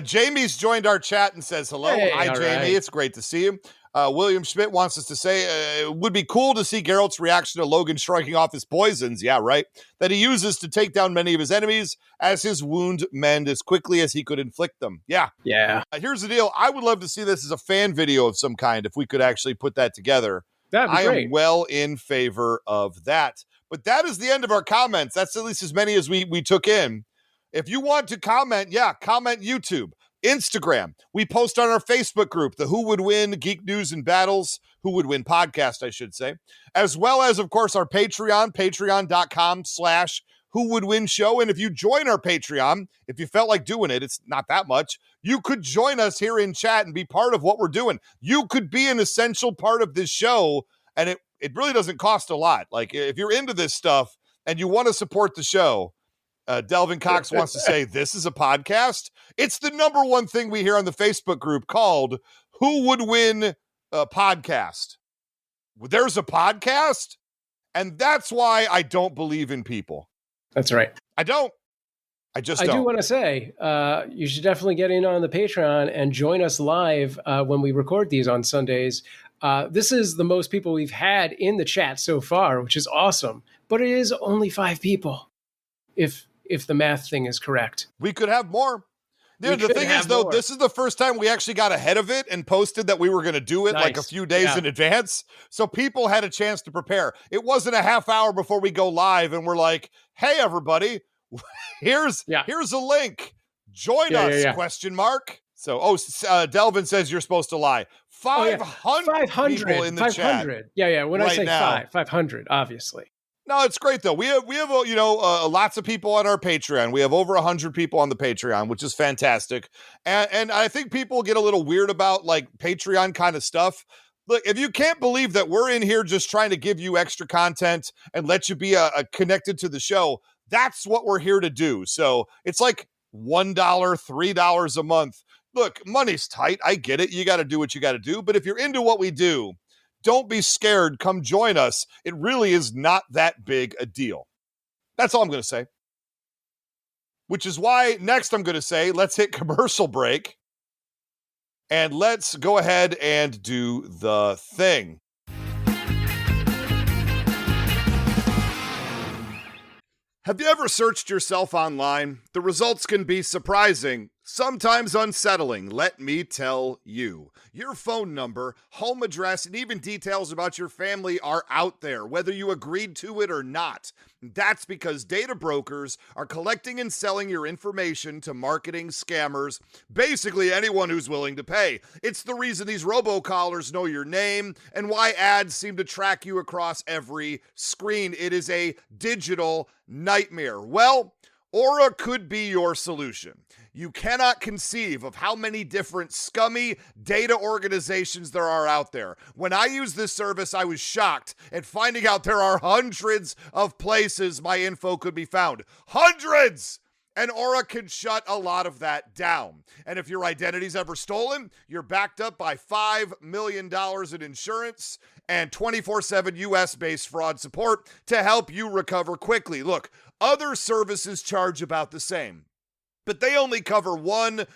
Jamie's joined our chat and says hello. Hey, hi, Jamie. Right. It's great to see you. William Schmidt wants us to say it would be cool to see Geralt's reaction to Logan striking off his poisons. Yeah, right. That he uses to take down many of his enemies as his wound mend as quickly as he could inflict them. Yeah. Yeah. Here's the deal. I would love to see this as a fan video of some kind if we could actually put that together. That'd be great. I am well in favor of that. But that is the end of our comments. That's at least as many as we took in. If you want to comment, comment YouTube. Instagram. We post on our Facebook group, the Who Would Win Geek News and Battles, Who Would Win podcast, I should say, as well as, of course, our Patreon, patreon.com/Who Would Win show. And if you join our Patreon, if you felt like doing it, it's not that much, you could join us here in chat and be part of what we're doing. You could be an essential part of this show, and it really doesn't cost a lot. Like, if you're into this stuff and you want to support the show, Delvin Cox wants to say, this is a podcast. It's the number one thing we hear on the Facebook group called Who Would Win Podcast. There's a podcast, and that's why I don't believe in people. That's right. I don't. I do want to say, you should definitely get in on the Patreon and join us live when we record these on Sundays. This is the most people we've had in the chat so far, which is awesome. But it is only 5 people. If the math thing is correct. We could have more. The thing is, though, this is the first time we actually got ahead of it and posted that we were going to do it like a few days in advance. So people had a chance to prepare. It wasn't a half hour before we go live and we're like, hey, everybody, here's a link. Join us, question mark. So, Delvin says you're supposed to lie. 500 people in the chat. Yeah. When I say 500, obviously. No, it's great though. We have lots of people on our Patreon. We have over 100 people on the Patreon, which is fantastic. And I think people get a little weird about like Patreon kind of stuff. Look, if you can't believe that we're in here just trying to give you extra content and let you be connected to the show, that's what we're here to do. So it's like $1, $3 a month. Look, money's tight. I get it. You got to do what you got to do. But if you're into what we do, don't be scared. Come join us. It really is not that big a deal. That's all I'm going to say. Which is why next I'm going to say, let's hit commercial break. And let's go ahead and do the thing. Have you ever searched yourself online? The results can be surprising, sometimes unsettling, let me tell you. Your phone number, home address, and even details about your family are out there, whether you agreed to it or not. That's because data brokers are collecting and selling your information to marketing scammers, basically anyone who's willing to pay. It's the reason these robocallers know your name and why ads seem to track you across every screen. It is a digital nightmare. Well, Aura could be your solution. You cannot conceive of how many different scummy data organizations there are out there. When I used this service, I was shocked at finding out there are hundreds of places my info could be found. Hundreds! And Aura can shut a lot of that down. And if your identity's ever stolen, you're backed up by $5 million in insurance and 24/7 US-based fraud support to help you recover quickly. Look, other services charge about the same, but they only cover 1-2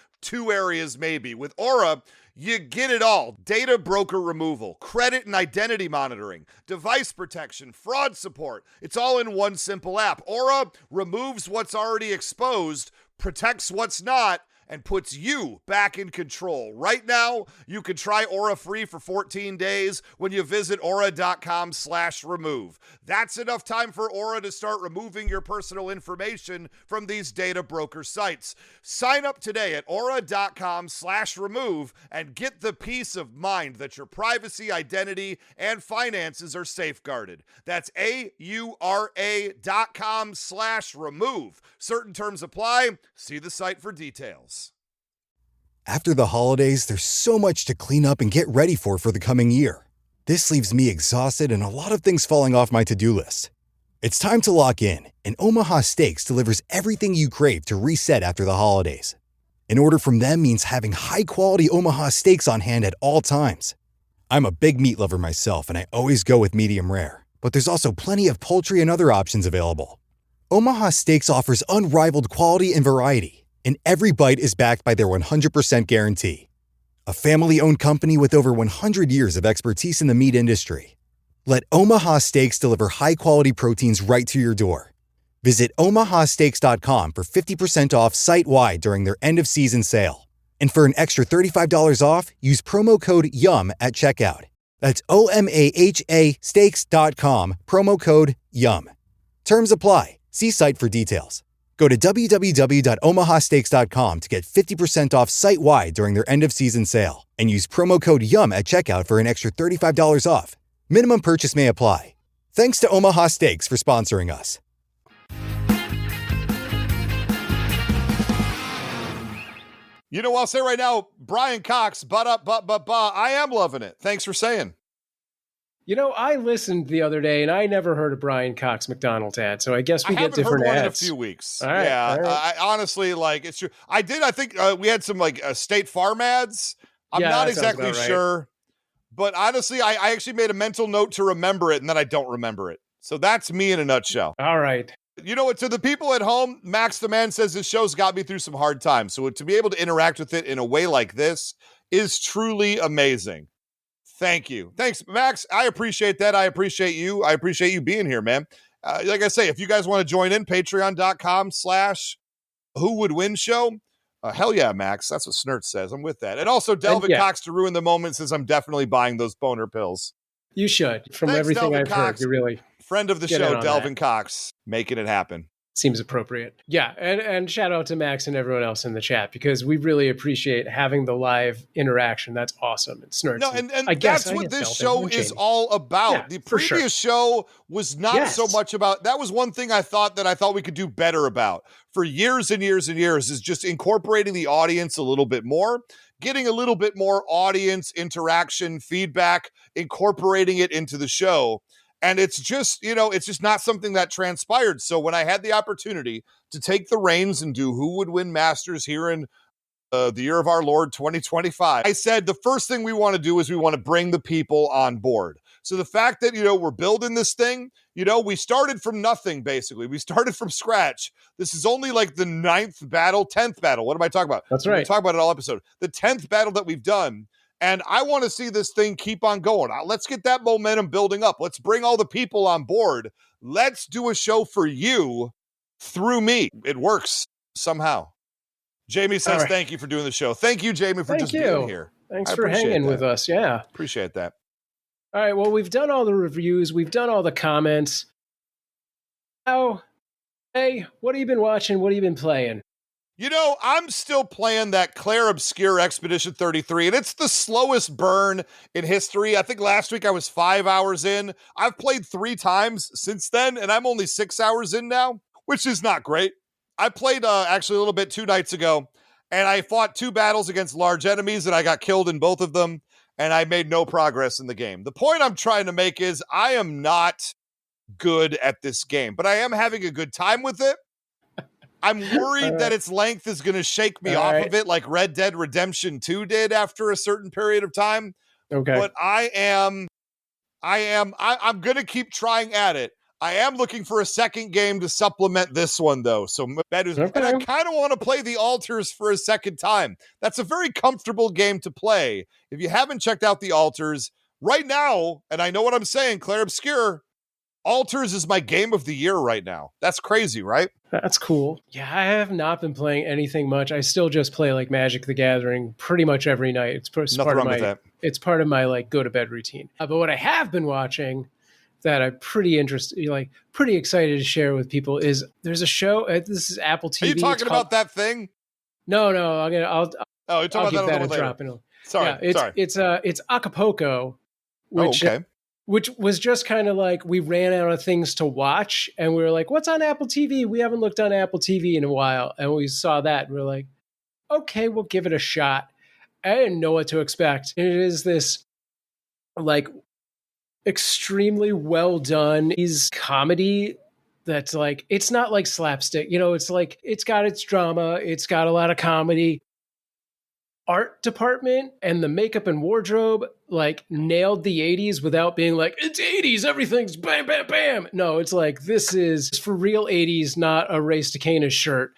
areas maybe. With Aura, you get it all. Data broker removal, credit and identity monitoring, device protection, fraud support. It's all in one simple app. Aura removes what's already exposed, protects what's not, and puts you back in control. Right now, you can try Aura free for 14 days when you visit aura.com/remove. That's enough time for Aura to start removing your personal information from these data broker sites. Sign up today at aura.com/remove and get the peace of mind that your privacy, identity, and finances are safeguarded. That's aura.com/remove. Certain terms apply. See the site for details. After the holidays, there's so much to clean up and get ready for the coming year. This leaves me exhausted and a lot of things falling off my to-do list. It's time to lock in, and Omaha Steaks delivers everything you crave to reset after the holidays. An order from them means having high-quality Omaha Steaks on hand at all times. I'm a big meat lover myself, and I always go with medium rare. But there's also plenty of poultry and other options available. Omaha Steaks offers unrivaled quality and variety, and every bite is backed by their 100% guarantee. A family-owned company with over 100 years of expertise in the meat industry. Let Omaha Steaks deliver high-quality proteins right to your door. Visit omahasteaks.com for 50% off site-wide during their end-of-season sale. And for an extra $35 off, use promo code YUM at checkout. That's OMAHA steaks.com, promo code YUM. Terms apply. See site for details. Go to www.omahasteaks.com to get 50% off site-wide during their end-of-season sale and use promo code YUM at checkout for an extra $35 off. Minimum purchase may apply. Thanks to Omaha Steaks for sponsoring us. You know, I'll say right now, Brian Cox, I am loving it. Thanks for saying. You know, I listened the other day, and I never heard a Brian Cox McDonald's ad, so I guess we get different ads. I haven't heard one in a few weeks. All right, yeah, all right. I honestly, like, it's true. I think we had some, like, State Farm ads. I'm not exactly sure. But honestly, I actually made a mental note to remember it, and then I don't remember it. So that's me in a nutshell. All right. You know what? To the people at home, Max the Man says this show's got me through some hard times. So to be able to interact with it in a way like this is truly amazing. Thank you. Thanks, Max. I appreciate that. I appreciate you. I appreciate you being here, man. Like I say, if you guys want to join in, patreon.com/who-would-win show. Hell yeah, Max. That's what Snert says. I'm with that. And also Delvin Cox to ruin the moment says I'm definitely buying those boner pills. You should. From everything I've heard, you really friend of the show, Delvin Cox, making it happen. seems appropriate. Yeah, and shout out to Max and everyone else in the chat, because we really appreciate having the live interaction. That's awesome. It's Snurts. No, and that's what this show is all about. The previous show was not so much about, that was one thing I thought we could do better about for years and years and years, is just incorporating the audience a little bit more, getting a little bit more audience interaction, feedback, incorporating it into the show. And it's just, it's just not something that transpired. So when I had the opportunity to take the reins and do Who Would Win Masters here in the year of our Lord 2025, I said the first thing we want to do is we want to bring the people on board. So the fact that, we're building this thing, we started from nothing, basically. We started from scratch. This is only like the 10th battle. What am I talking about? That's right. We talk about it all episode. The 10th battle that we've done. And I want to see this thing keep on going. Let's get that momentum building up. Let's bring all the people on board. Let's do a show for you through me. It works somehow. Jamie says, Thank you for doing the show. Thank you, Jamie, for being here. Thanks for hanging with us. Yeah. Appreciate that. All right. Well, we've done all the reviews. We've done all the comments. Now, hey, what have you been watching? What have you been playing? I'm still playing that Claire Obscure Expedition 33, and it's the slowest burn in history. I think last week I was 5 hours in. I've played 3 times since then, and I'm only 6 hours in now, which is not great. I played actually a little bit 2 nights ago, and I fought 2 battles against large enemies, and I got killed in both of them, and I made no progress in the game. The point I'm trying to make is I am not good at this game, but I am having a good time with it. I'm worried that its length is going to shake me off of it like Red Dead Redemption 2 did after a certain period of time. Okay. But I'm going to keep trying at it. I am looking for a second game to supplement this one, though. So that is, and I kind of want to play the Altars for a second time. That's a very comfortable game to play. If you haven't checked out the Altars right now, and I know what I'm saying, Claire Obscure, Altars is my game of the year right now. That's crazy, right? That's cool. Yeah, I have not been playing anything much. I still just play like Magic the Gathering pretty much every night. It's part of my like go to bed routine. But what I have been watching that I'm pretty excited to share with people is there's a show. This is Apple TV. Are you talking about that thing? No. You're talking about that a drop. Sorry. It's Acapulco, which was just kind of like we ran out of things to watch, and we were like, "What's on Apple TV?" We haven't looked on Apple TV in a while, and we saw that, and we we're like, "Okay, we'll give it a shot." I didn't know what to expect. And it is this like extremely well done comedy that's like, it's not like slapstick, it's like, it's got its drama, it's got a lot of comedy. Art department and the makeup and wardrobe like nailed the 80s without being like, it's 80s, everything's bam, bam, bam. No, it's like, this is for real 80s, not a Race to Canis shirt.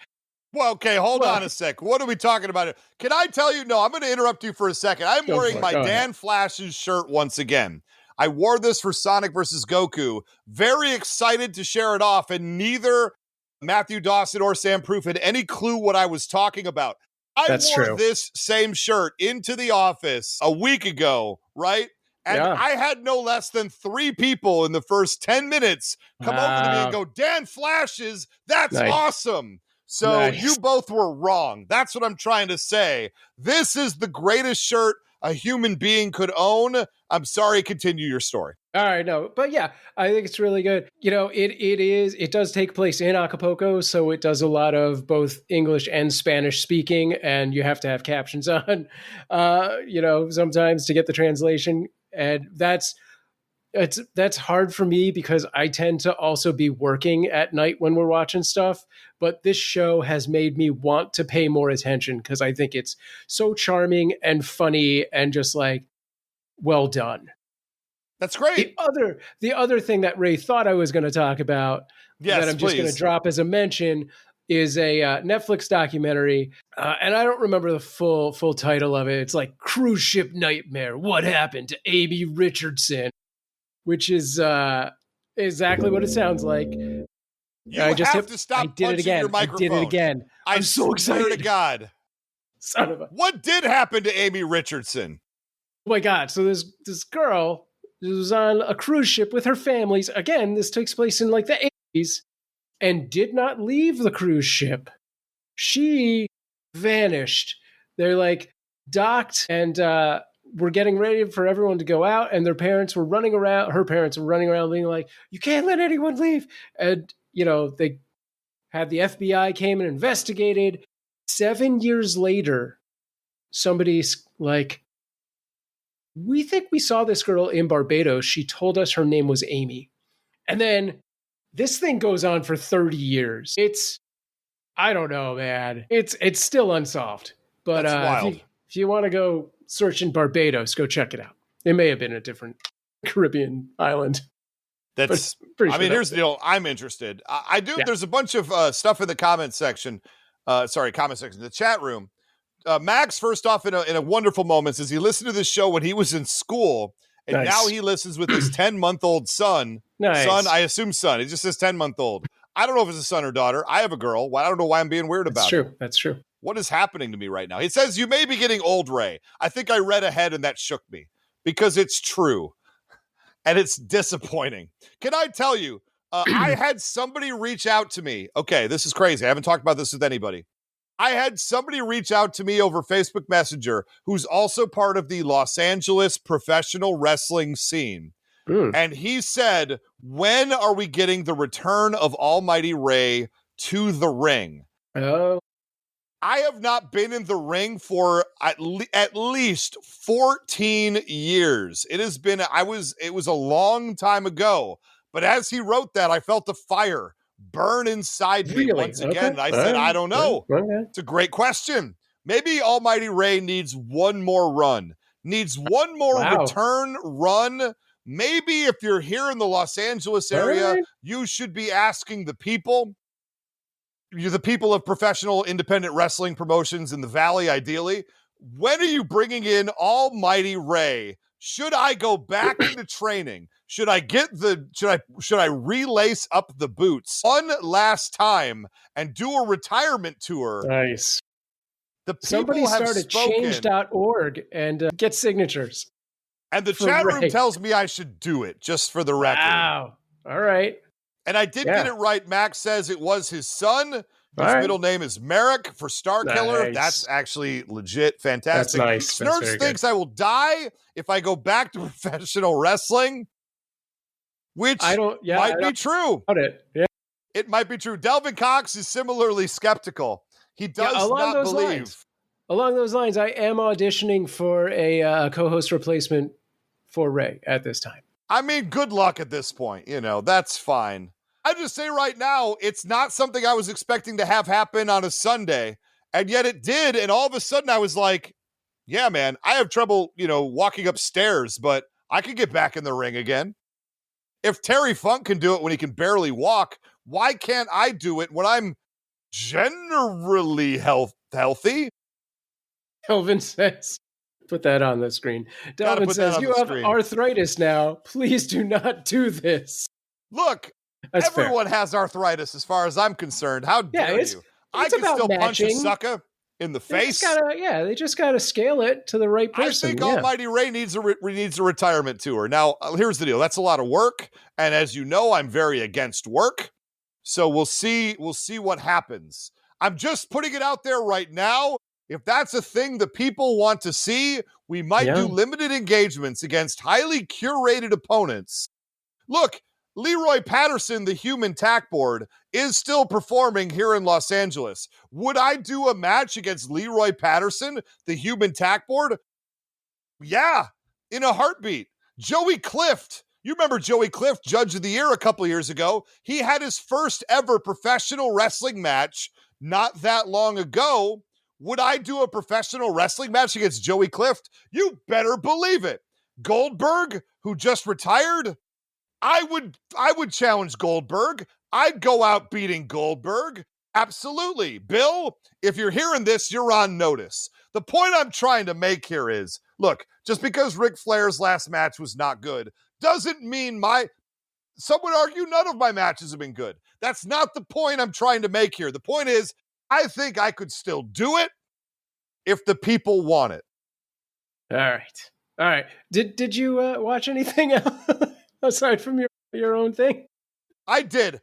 Well, okay, hold on a sec. What are we talking about here? Can I tell you? No, I'm going to interrupt you for a second. I'm wearing my Dan Flash's shirt once again. I wore this for Sonic versus Goku. Very excited to share it off, and neither Matthew Dawson or Sam Proof had any clue what I was talking about. I wore this same shirt into the office a week ago, right? And I had no less than 3 people in the first 10 minutes come over to me and go, Dan Flashes, that's awesome. So you both were wrong. That's what I'm trying to say. This is the greatest shirt a human being could own. I'm sorry, continue your story. All right, no, but yeah, I think it's really good. It does take place in Acapulco, so it does a lot of both English and Spanish speaking, and you have to have captions on, sometimes to get the translation. And that's hard for me because I tend to also be working at night when we're watching stuff. But this show has made me want to pay more attention because I think it's so charming and funny and just like well done. That's great. The other thing that Ray thought I was going to talk about that I'm just going to drop as a mention is a Netflix documentary, and I don't remember the full title of it. It's like Cruise Ship Nightmare: What Happened to Amy Richardson, which is exactly what it sounds like. You have to stop punching your microphone. I did it again. I'm so excited. Swear to God. Son of a... What did happen to Amy Richardson? Oh my God. So there's this girl who was on a cruise ship with her families. Again, this takes place in like the 80s. and did not leave the cruise ship. She vanished. They're like docked and were getting ready for everyone to go out, and their parents were running around. Her parents were running around being like, "You can't let anyone leave." And, they had the FBI came and investigated. 7 years later, somebody's like, "We think we saw this girl in Barbados. She told us her name was Amy." And then this thing goes on for 30 years. I don't know, man. It's still unsolved. But That's wild. If you want to go search in Barbados, go check it out. It may have been a different Caribbean island. That's pretty sure here's the deal. I'm interested. I do. Yeah. There's a bunch of stuff in the comment section. The chat room. Max, first off, in a wonderful moment, says he listened to this show when he was in school, and now he listens with his 10-month-old son. Nice. Son, I assume son. He just says 10-month-old. I don't know if it's a son or daughter. I have a girl. I don't know why I'm being weird about it. That's true. What is happening to me right now? He says, you may be getting old, Ray. I think I read ahead and that shook me because it's true. And it's disappointing. Can I tell you, I had somebody reach out to me. Okay, this is crazy. I haven't talked about this with anybody. I had somebody reach out to me over Facebook Messenger who's also part of the Los Angeles professional wrestling scene. And he said, when are we getting the return of Almighty Ray to the ring? Oh. I have not been in the ring for at least 14 years. It was a long time ago. But as he wrote that, I felt the fire burn inside me once again. And I said, I don't know. It's a great question. Maybe Almighty Ray needs one more run, needs one more return run. Maybe if you're here in the Los Angeles area, you should be asking the people. You're the people of professional independent wrestling promotions in the Valley, ideally. When are you bringing in Almighty Ray? Should I go back into training? Should I relace up the boots one last time and do a retirement tour? Nice. Somebody started change.org and get signatures. And the chat room tells me I should do it, just for the record. Wow. All right. And I did get it right. Max says it was his son. His middle name is Merrick for Star Killer. That's actually legit. Fantastic. That's nice. Snurch thinks I will die if I go back to professional wrestling, which might be true. Yeah. It might be true. Delvin Cox is similarly skeptical. He does not believe. Along those lines, I am auditioning for a co-host replacement for Ray at this time. I mean, good luck at this point. That's fine. I just say right now, it's not something I was expecting to have happen on a Sunday, and yet it did. And all of a sudden I was like, yeah, man, I have trouble, walking upstairs, but I could get back in the ring again. If Terry Funk can do it when he can barely walk, why can't I do it when I'm generally healthy? Elvin says, put that on the screen. Delvin says, you have arthritis now. Please do not do this. Look, everyone has arthritis as far as I'm concerned. How dare you? I can still punch a sucker in the face. They just got to scale it to the right person. I think Almighty Ray needs a retirement tour. Now, here's the deal. That's a lot of work. And as you know, I'm very against work. So we'll see what happens. I'm just putting it out there right now. If that's a thing the people want to see, we might do limited engagements against highly curated opponents. Look, Leroy Patterson, the human tack board, is still performing here in Los Angeles. Would I do a match against Leroy Patterson, the human tack board? Yeah, in a heartbeat. Joey Clift. You remember Joey Clift, Judge of the Year a couple of years ago. He had his first ever professional wrestling match not that long ago. Would I do a professional wrestling match against Joey Clift? You better believe it. Goldberg, who just retired, I would challenge Goldberg. I'd go out beating Goldberg. Absolutely. Bill, if you're hearing this, you're on notice. The point I'm trying to make here is, look, just because Ric Flair's last match was not good doesn't mean some would argue none of my matches have been good. That's not the point I'm trying to make here. The point is, I think I could still do it if the people want it. All right. Did you watch anything else aside from your own thing? I did.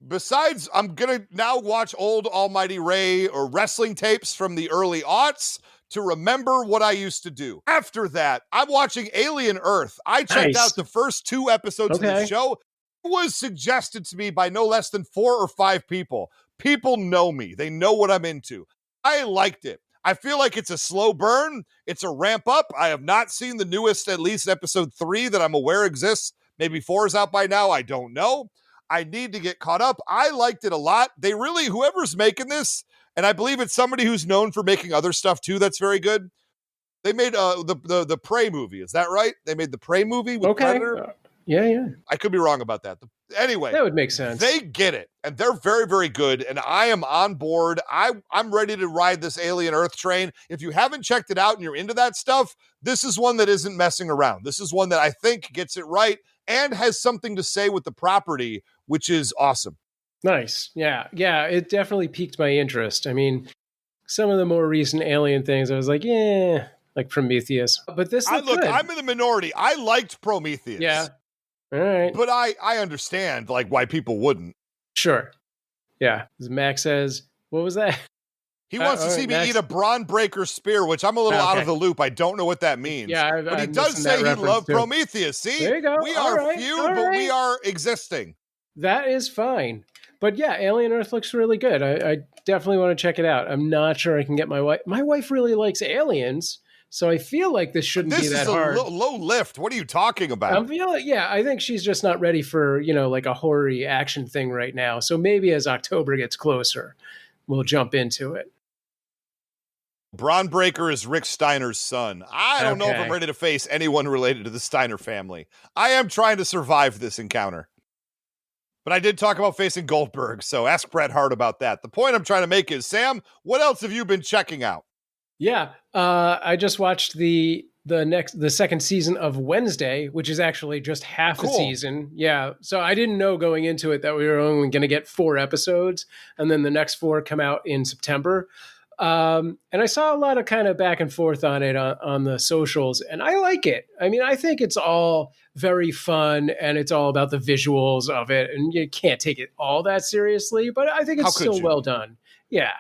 Besides, I'm going to now watch old Almighty Ray or wrestling tapes from the early aughts to remember what I used to do. After that, I'm watching Alien Earth. I checked out the first 2 episodes of the show. It was suggested to me by no less than 4 or 5 people. People know me. They know what I'm into. I liked it. I feel like it's a slow burn. It's a ramp up. I have not seen the newest, at least episode 3 that I'm aware exists. Maybe 4 is out by now. I don't know. I need to get caught up. I liked it a lot. They really, whoever's making this, and I believe it's somebody who's known for making other stuff too that's very good. They made the Prey movie. Is that right? They made the Prey movie with Predator? Yeah. I could be wrong about that. Anyway. That would make sense. They get it, and they're very, very good, and I am on board. I'm ready to ride this Alien Earth train. If you haven't checked it out and you're into that stuff, this is one that isn't messing around. This is one that I think gets it right and has something to say with the property, which is awesome. Nice. Yeah. It definitely piqued my interest. I mean, some of the more recent Alien things, I was like, like Prometheus. But this looked good. I'm in the minority. I liked Prometheus. Yeah. All right. But I understand like why people wouldn't. Sure. Yeah. As Max says, what was that? He wants to see me eat a Braun Breaker spear, which I'm a little out of the loop. I don't know what that means. Yeah, but he does say he loved Prometheus. See, there you go. We are few, but we are existing. That is fine. But yeah, Alien Earth looks really good. I definitely want to check it out. I'm not sure I can get my wife. My wife really likes aliens, so I feel like this shouldn't be that hard. This is a low lift. What are you talking about? I think she's just not ready for, like a horror action thing right now. So maybe as October gets closer, we'll jump into it. Braun Breaker is Rick Steiner's son. I don't know if I'm ready to face anyone related to the Steiner family. I am trying to survive this encounter. But I did talk about facing Goldberg, so ask Bret Hart about that. The point I'm trying to make is, Sam, what else have you been checking out? Yeah, I just watched the second season of Wednesday, which is actually just half a season. Yeah, so I didn't know going into it that we were only going to get 4 episodes, and then the next 4 come out in September. And I saw a lot of kind of back and forth on it on the socials, and I like it. I mean, I think it's all very fun, and it's all about the visuals of it, and you can't take it all that seriously, but I think it's still well done. Yeah.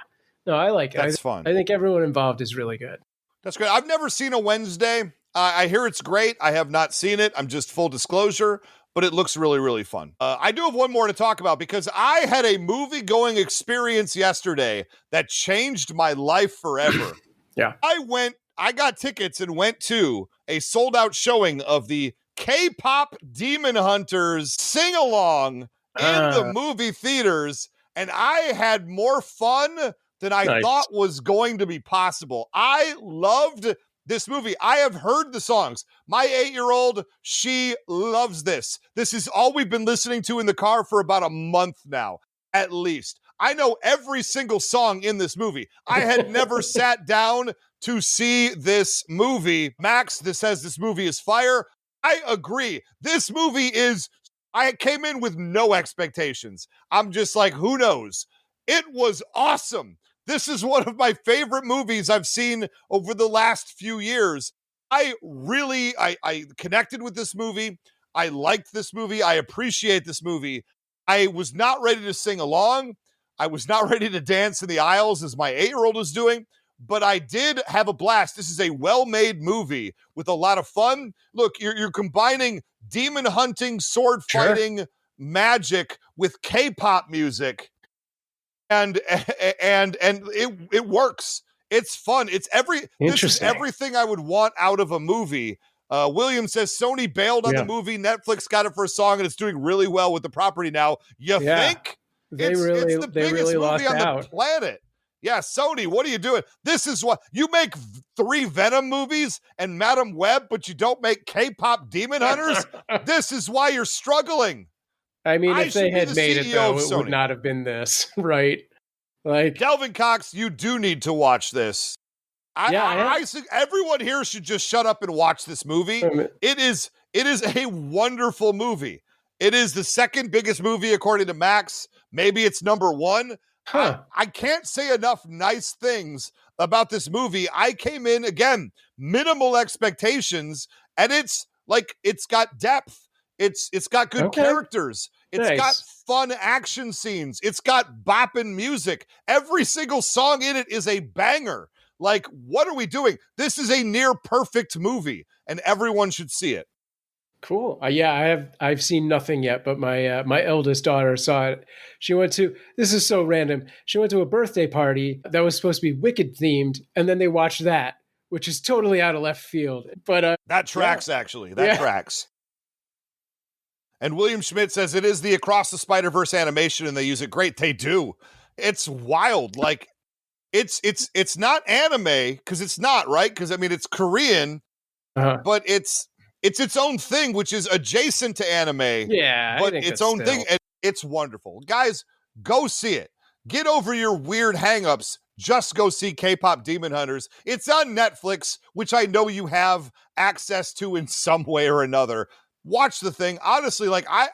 No, I like it. That's fun. I think everyone involved is really good. That's great. I've never seen a Wednesday. I hear it's great. I have not seen it. I'm just full disclosure. But it looks really, really fun. I do have one more to talk about because I had a movie-going experience yesterday that changed my life forever. Yeah. I got tickets and went to a sold-out showing of the K-pop Demon Hunters sing-along in the movie theaters, and I had more fun than I thought was going to be possible. I loved this movie. I have heard the songs. My 8-year-old, she loves this. This is all we've been listening to in the car for about a month now, at least. I know every single song in this movie. I had never sat down to see this movie. Max, this says this movie is fire. I agree. This movie is, I came in with no expectations. I'm just like, who knows? It was awesome. This is one of my favorite movies I've seen over the last few years. I connected with this movie. I liked this movie. I appreciate this movie. I was not ready to sing along. I was not ready to dance in the aisles as my 8-year-old was doing, but I did have a blast. This is a well-made movie with a lot of fun. Look, you're combining demon hunting, sword fighting, magic with K-pop music. And it works. It's fun. This is everything I would want out of a movie. William says Sony bailed on the movie. Netflix got it for a song, and it's doing really well with the property now. You think? It's the biggest movie on the planet. Yeah, Sony, what are you doing? This is what you make 3 Venom movies and Madam Web, but you don't make K-pop Demon Hunters. This is why you're struggling. I mean, if they had made it, though, it would not have been this, right? Like Delvin Cox, you do need to watch this. I think everyone here should just shut up and watch this movie. It is a wonderful movie. It is the second biggest movie according to Max. Maybe it's number 1. I can't say enough nice things about this movie. I came in, again, minimal expectations, and it's got depth. It's got good characters. It's got fun action scenes. It's got bopping music. Every single song in it is a banger. Like, what are we doing? This is a near perfect movie, and everyone should see it. Cool. Yeah, I've seen nothing yet, but my eldest daughter saw it. She went to, this is so random. She went to a birthday party that was supposed to be Wicked themed, and then they watched that, which is totally out of left field. But that tracks, actually. That tracks. And William Schmidt says it is the Across the Spider-Verse animation, and they use it great. They do. It's wild. Like, it's not anime, because it's not, right? Because I mean, it's Korean, but it's its own thing, which is adjacent to anime. Yeah, but its own thing. And it's wonderful. Guys, go see it. Get over your weird hangups. Just go see K-Pop Demon Hunters. It's on Netflix, which I know you have access to in some way or another. Watch the thing. Honestly, like I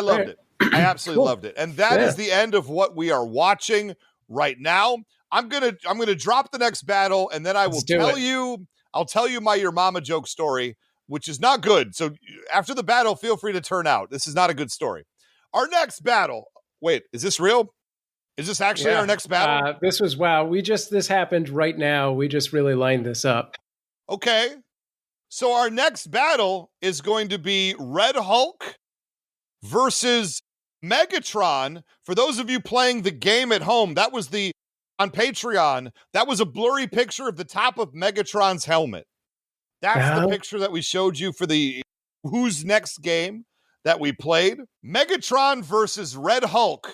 loved it. I absolutely loved it. And that is the end of what we are watching right now. I'm gonna drop the next battle, and then I will tell you. I'll tell you my Your Mama joke story, which is not good. So after the battle, feel free to turn out. This is not a good story. Our next battle. Wait, is this real? Is this actually our next battle? This happened right now. We just really lined this up. Okay. So our next battle is going to be Red Hulk versus Megatron. For those of you playing the game at home, that was on Patreon, that was a blurry picture of the top of Megatron's helmet. That's the picture that we showed you for the Who's Next game that we played. Megatron versus Red Hulk,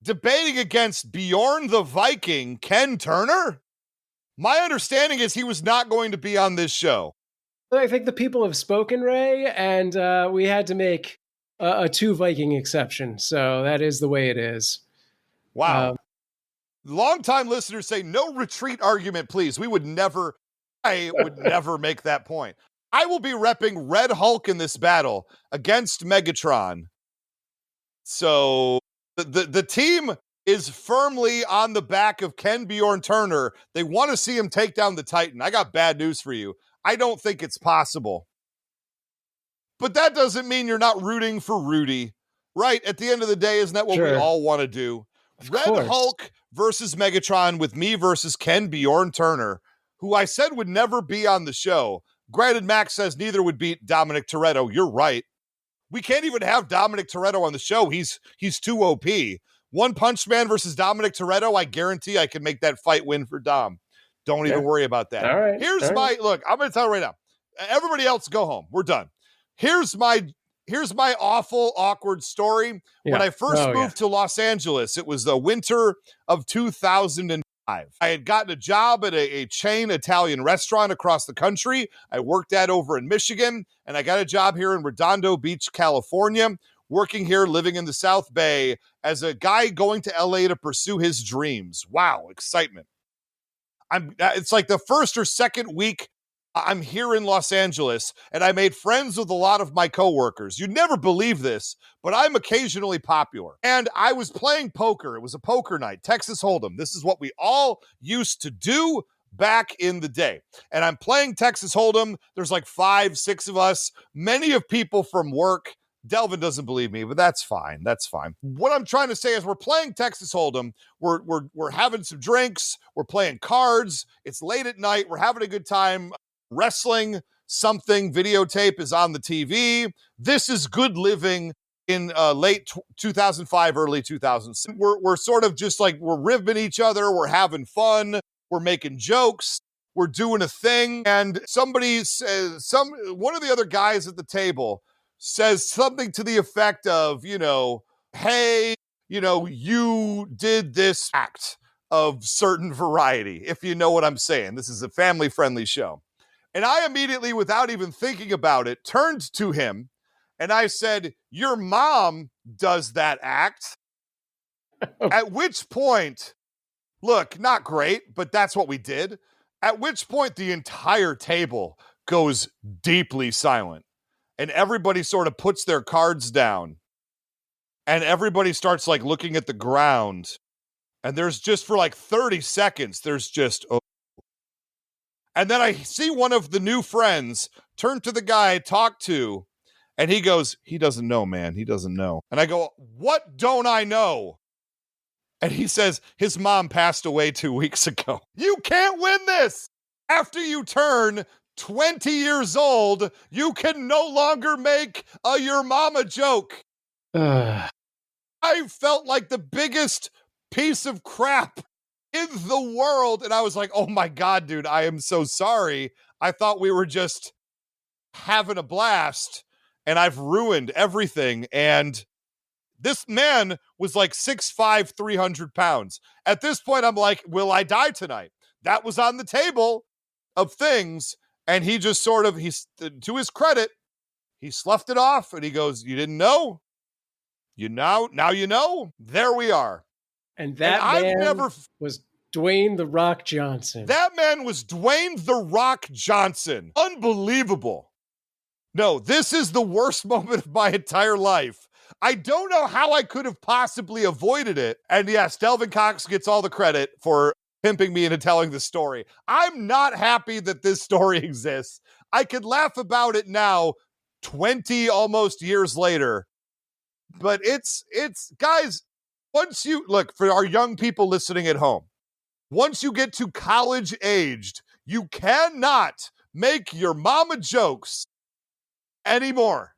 debating against Bjorn the Viking, Ken Turner. My understanding is he was not going to be on this show. I think the people have spoken, Ray, and we had to make a 2 Viking exception. So that is the way it is. Wow. Longtime listeners say, no retreat argument, please. I would never make that point. I will be repping Red Hulk in this battle against Megatron. So the team is firmly on the back of Ken Bjorn Turner. They want to see him take down the Titan. I got bad news for you. I don't think it's possible. But that doesn't mean you're not rooting for Rudy, right? At the end of the day, isn't that what we all want to do? Red Hulk versus Megatron with me versus Ken Bjorn Turner, who I said would never be on the show. Granted, Max says neither would beat Dominic Toretto. You're right. We can't even have Dominic Toretto on the show. He's too OP. One Punch Man versus Dominic Toretto, I guarantee I can make that fight win for Dom. Don't even worry about that. All right. Look, I'm going to tell you right now. Everybody else go home. We're done. Here's my awful, awkward story. Yeah. When I first moved to Los Angeles, it was the winter of 2005. I had gotten a job at a chain Italian restaurant across the country. I worked at over in Michigan, and I got a job here in Redondo Beach, California, working here, living in the South Bay as a guy going to LA to pursue his dreams. Wow, excitement. It's like the first or second week I'm here in Los Angeles, and I made friends with a lot of my coworkers. You'd never believe this, but I'm occasionally popular. And I was playing poker. It was a poker night, Texas Hold'em. This is what we all used to do back in the day. And I'm playing Texas Hold'em. There's like 5, 6 of us, many of people from work. Delvin doesn't believe me, but that's fine. That's fine. What I'm trying to say is we're playing Texas Hold'em. We're having some drinks. We're playing cards. It's late at night. We're having a good time. Wrestling something videotape is on the TV. This is good living in late 2005, early 2006. We're sort of just like, we're ribbing each other. We're having fun. We're making jokes. We're doing a thing. And somebody says, one of the other guys at the table says something to the effect of, hey, you did this act of certain variety, if you know what I'm saying. This is a family-friendly show. And I immediately, without even thinking about it, turned to him and I said, your mom does that act. At which point, look, not great, but that's what we did. At which point the entire table goes deeply silent. And everybody sort of puts their cards down. And everybody starts like looking at the ground. And there's just for like 30 seconds, there's just, oh. And then I see one of the new friends turn to the guy I talked to And he goes, he doesn't know, man. He doesn't know. And I go, what don't I know? And he says, his mom passed away 2 weeks ago. You can't win this. After you turn 20 years old, you can no longer make a your mama joke. I felt like the biggest piece of crap in the world. And I was like, oh my God, dude, I am so sorry. I thought we were just having a blast and I've ruined everything. And this man was like 6'5", 300 pounds. At this point, I'm like, will I die tonight? That was on the table of things. And he just sort of, to his credit, he sloughed it off and he goes, you didn't know? Now you know? There we are. And that man was Dwayne "The Rock" Johnson. That man was Dwayne "The Rock" Johnson. Unbelievable. No, this is the worst moment of my entire life. I don't know how I could have possibly avoided it. And yes, Delvin Cox gets all the credit for pimping me into telling the story. I'm not happy that this story exists. I could laugh about it now, 20 almost years later. But it's guys, once you look, for our young people listening at home, once you get to college aged, you cannot make your mama jokes anymore.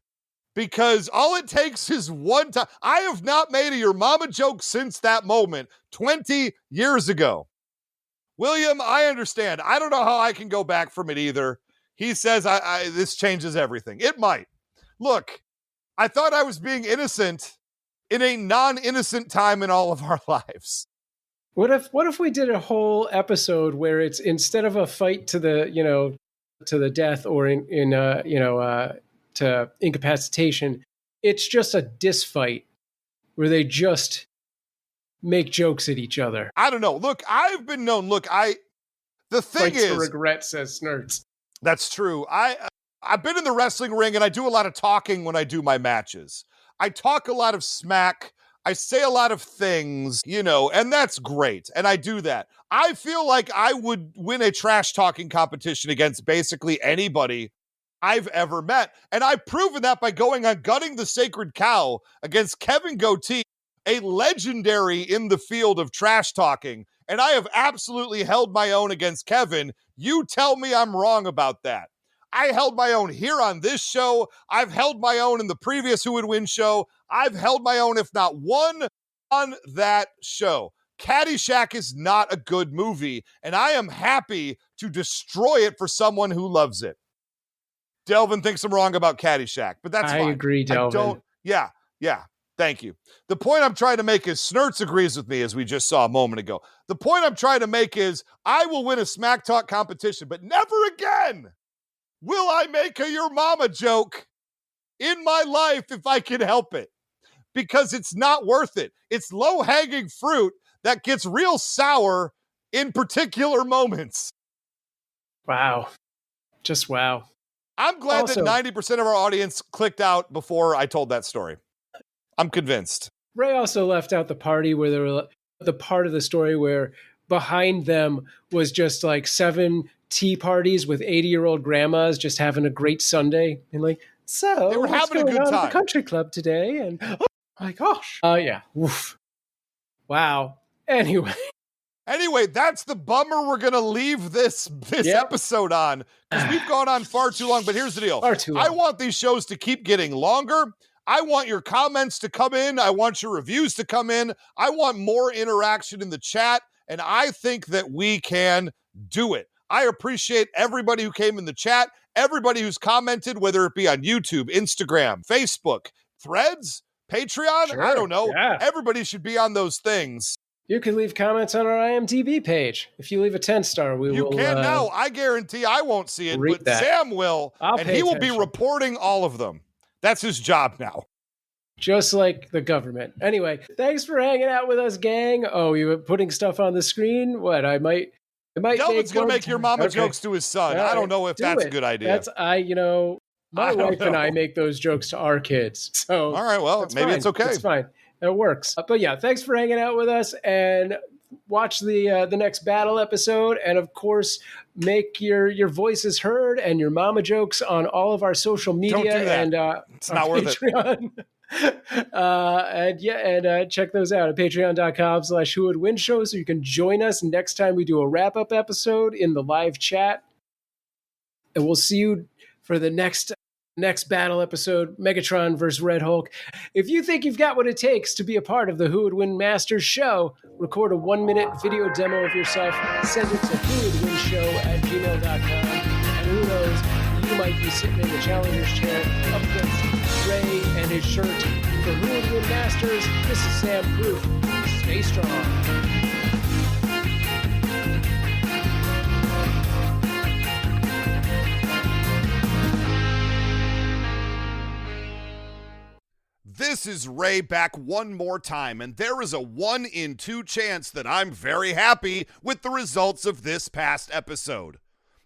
Because all it takes is one time. I have not made a your mama joke since that moment 20 years ago. William, I understand. I don't know how I can go back from it either. He says this changes everything. It might. Look, I thought I was being innocent in a non-innocent time in all of our lives. What if we did a whole episode where it's instead of a fight to the death or to incapacitation, it's just a diss fight where they just make jokes at each other. I don't know. Look, I've been known. Look, the thing Fights is, for regret, says Snurts. That's true. I've been in the wrestling ring and I do a lot of talking when I do my matches. I talk a lot of smack. I say a lot of things, and that's great. And I do that. I feel like I would win a trash talking competition against basically anybody I've ever met. And I've proven that by going on Gutting the Sacred Cow against Kevin Goatee, a legendary in the field of trash talking. And I have absolutely held my own against Kevin. You tell me I'm wrong about that. I held my own here on this show. I've held my own in the previous Who Would Win show. I've held my own, if not one, on that show. Caddyshack is not a good movie, and I am happy to destroy it for someone who loves it. Delvin thinks I'm wrong about Caddyshack, but that's fine. I agree, Delvin. Yeah. Thank you. The point I'm trying to make is Snurts agrees with me, as we just saw a moment ago. The point I'm trying to make is I will win a smack talk competition, but never again will I make a your mama joke in my life if I can help it, because it's not worth it. It's low-hanging fruit that gets real sour in particular moments. Wow. Just wow. I'm glad that 90% of our audience clicked out before I told that story. I'm convinced. Ray also left out the party where there were the part of the story where behind them was just like 7 tea parties with 80-year-old grandmas just having a great Sunday. And like, so they were having a good time at the country club today. And oh my gosh. Yeah. Oof. Wow. Anyway, that's the bummer we're going to leave this episode on, because we've gone on far too long. But here's the deal. Far too long. I want these shows to keep getting longer. I want your comments to come in. I want your reviews to come in. I want more interaction in the chat, and I think that we can do it. I appreciate everybody who came in the chat, everybody who's commented, whether it be on YouTube, Instagram, Facebook, Threads, Patreon. Sure. I don't know. Yeah. Everybody should be on those things. You can leave comments on our IMDb page. If you leave a 10-star, we will. You can now. I guarantee I won't see it, but that. Sam will, and he will be reporting all of them. That's his job now. Just like the government. Anyway, thanks for hanging out with us, gang. Oh, you were putting stuff on the screen? What? I might Delvin's going to make your mama jokes to his son. I don't know if that's a good idea. My wife and I make those jokes to our kids. So all right, well, maybe it's okay. It's fine. It works. But yeah, thanks for hanging out with us. And watch the next battle episode, and of course, make your voices heard and your mama jokes on all of our social media. Don't do that. And it's not worth Patreon. And check those out at patreon.com/whowouldwin-show so you can join us next time we do a wrap-up episode in the live chat. And we'll see you for the next battle episode, Megatron versus Red Hulk. If you think you've got what it takes to be a part of the Who Would Win Masters show, record a 1-minute video demo of yourself, send it to whowouldwinshow@gmail.com, and who knows, you might be sitting in the challenger's chair up against Ray and his shirt. For Who Would Win Masters, this is Sam Proof. Stay strong. This is Ray back one more time, and there is a 1 in 2 chance that I'm very happy with the results of this past episode.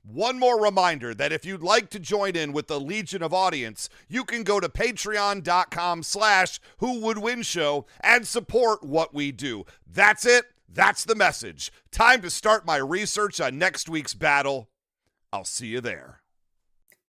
One more reminder that if you'd like to join in with the legion of audience, you can go to patreon.com/whowouldwinshow and support what we do. That's it. That's the message. Time to start my research on next week's battle. I'll see you there.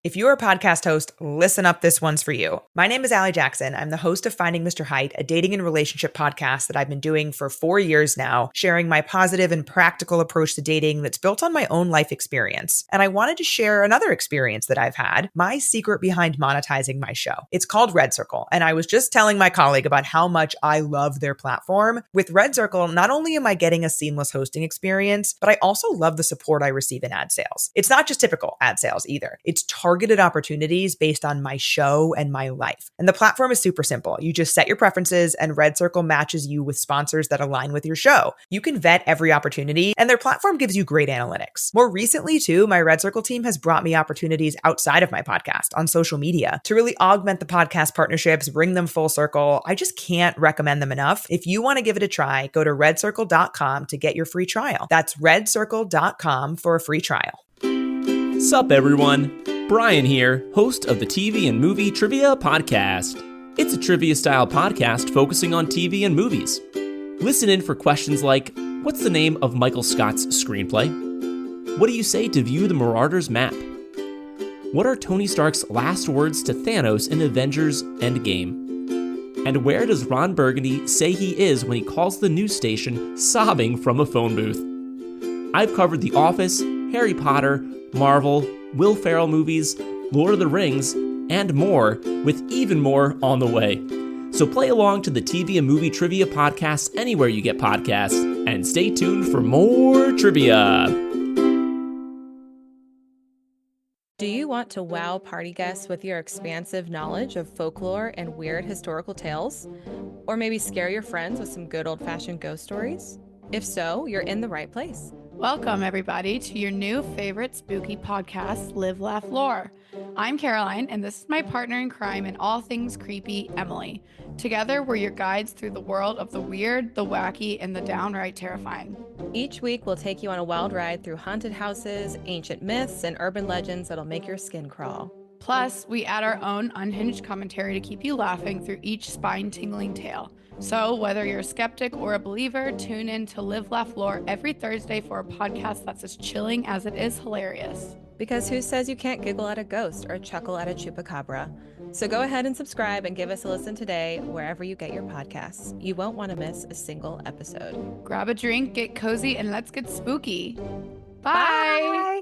If you're a podcast host, listen up, this one's for you. My name is Allie Jackson. I'm the host of Finding Mr. Height, a dating and relationship podcast that I've been doing for 4 years now, sharing my positive and practical approach to dating that's built on my own life experience. And I wanted to share another experience that I've had, my secret behind monetizing my show. It's called Red Circle, and I was just telling my colleague about how much I love their platform. With Red Circle, not only am I getting a seamless hosting experience, but I also love the support I receive in ad sales. It's not just typical ad sales either. It's targeted opportunities based on my show and my life. And the platform is super simple. You just set your preferences and Red Circle matches you with sponsors that align with your show. You can vet every opportunity and their platform gives you great analytics. More recently too, my Red Circle team has brought me opportunities outside of my podcast on social media to really augment the podcast partnerships, bring them full circle. I just can't recommend them enough. If you want to give it a try, go to redcircle.com to get your free trial. That's redcircle.com for a free trial. Sup everyone, Brian here, host of the TV and Movie Trivia Podcast. It's a trivia-style podcast focusing on TV and movies. Listen in for questions like, what's the name of Michael Scott's screenplay? What do you say to view the Marauders map? What are Tony Stark's last words to Thanos in Avengers Endgame? And where does Ron Burgundy say he is when he calls the news station sobbing from a phone booth? I've covered The Office, Harry Potter, Marvel, Will Ferrell movies, Lord of the Rings, and more, with even more on the way. So play along to the TV and Movie Trivia Podcast anywhere you get podcasts, and stay tuned for more trivia. Do you want to wow party guests with your expansive knowledge of folklore and weird historical tales? Or maybe scare your friends with some good old-fashioned ghost stories? If so, you're in the right place. Welcome, everybody, to your new favorite spooky podcast, Live, Laugh, Lore. I'm Caroline, and this is my partner in crime in all things creepy, Emily. Together, we're your guides through the world of the weird, the wacky, and the downright terrifying. Each week, we'll take you on a wild ride through haunted houses, ancient myths, and urban legends that'll make your skin crawl. Plus, we add our own unhinged commentary to keep you laughing through each spine-tingling tale. So whether you're a skeptic or a believer, tune in to Live, Laugh, Lore every Thursday for a podcast that's as chilling as it is hilarious. Because who says you can't giggle at a ghost or chuckle at a chupacabra? So go ahead and subscribe and give us a listen today wherever you get your podcasts. You won't want to miss a single episode. Grab a drink, get cozy, and let's get spooky. Bye.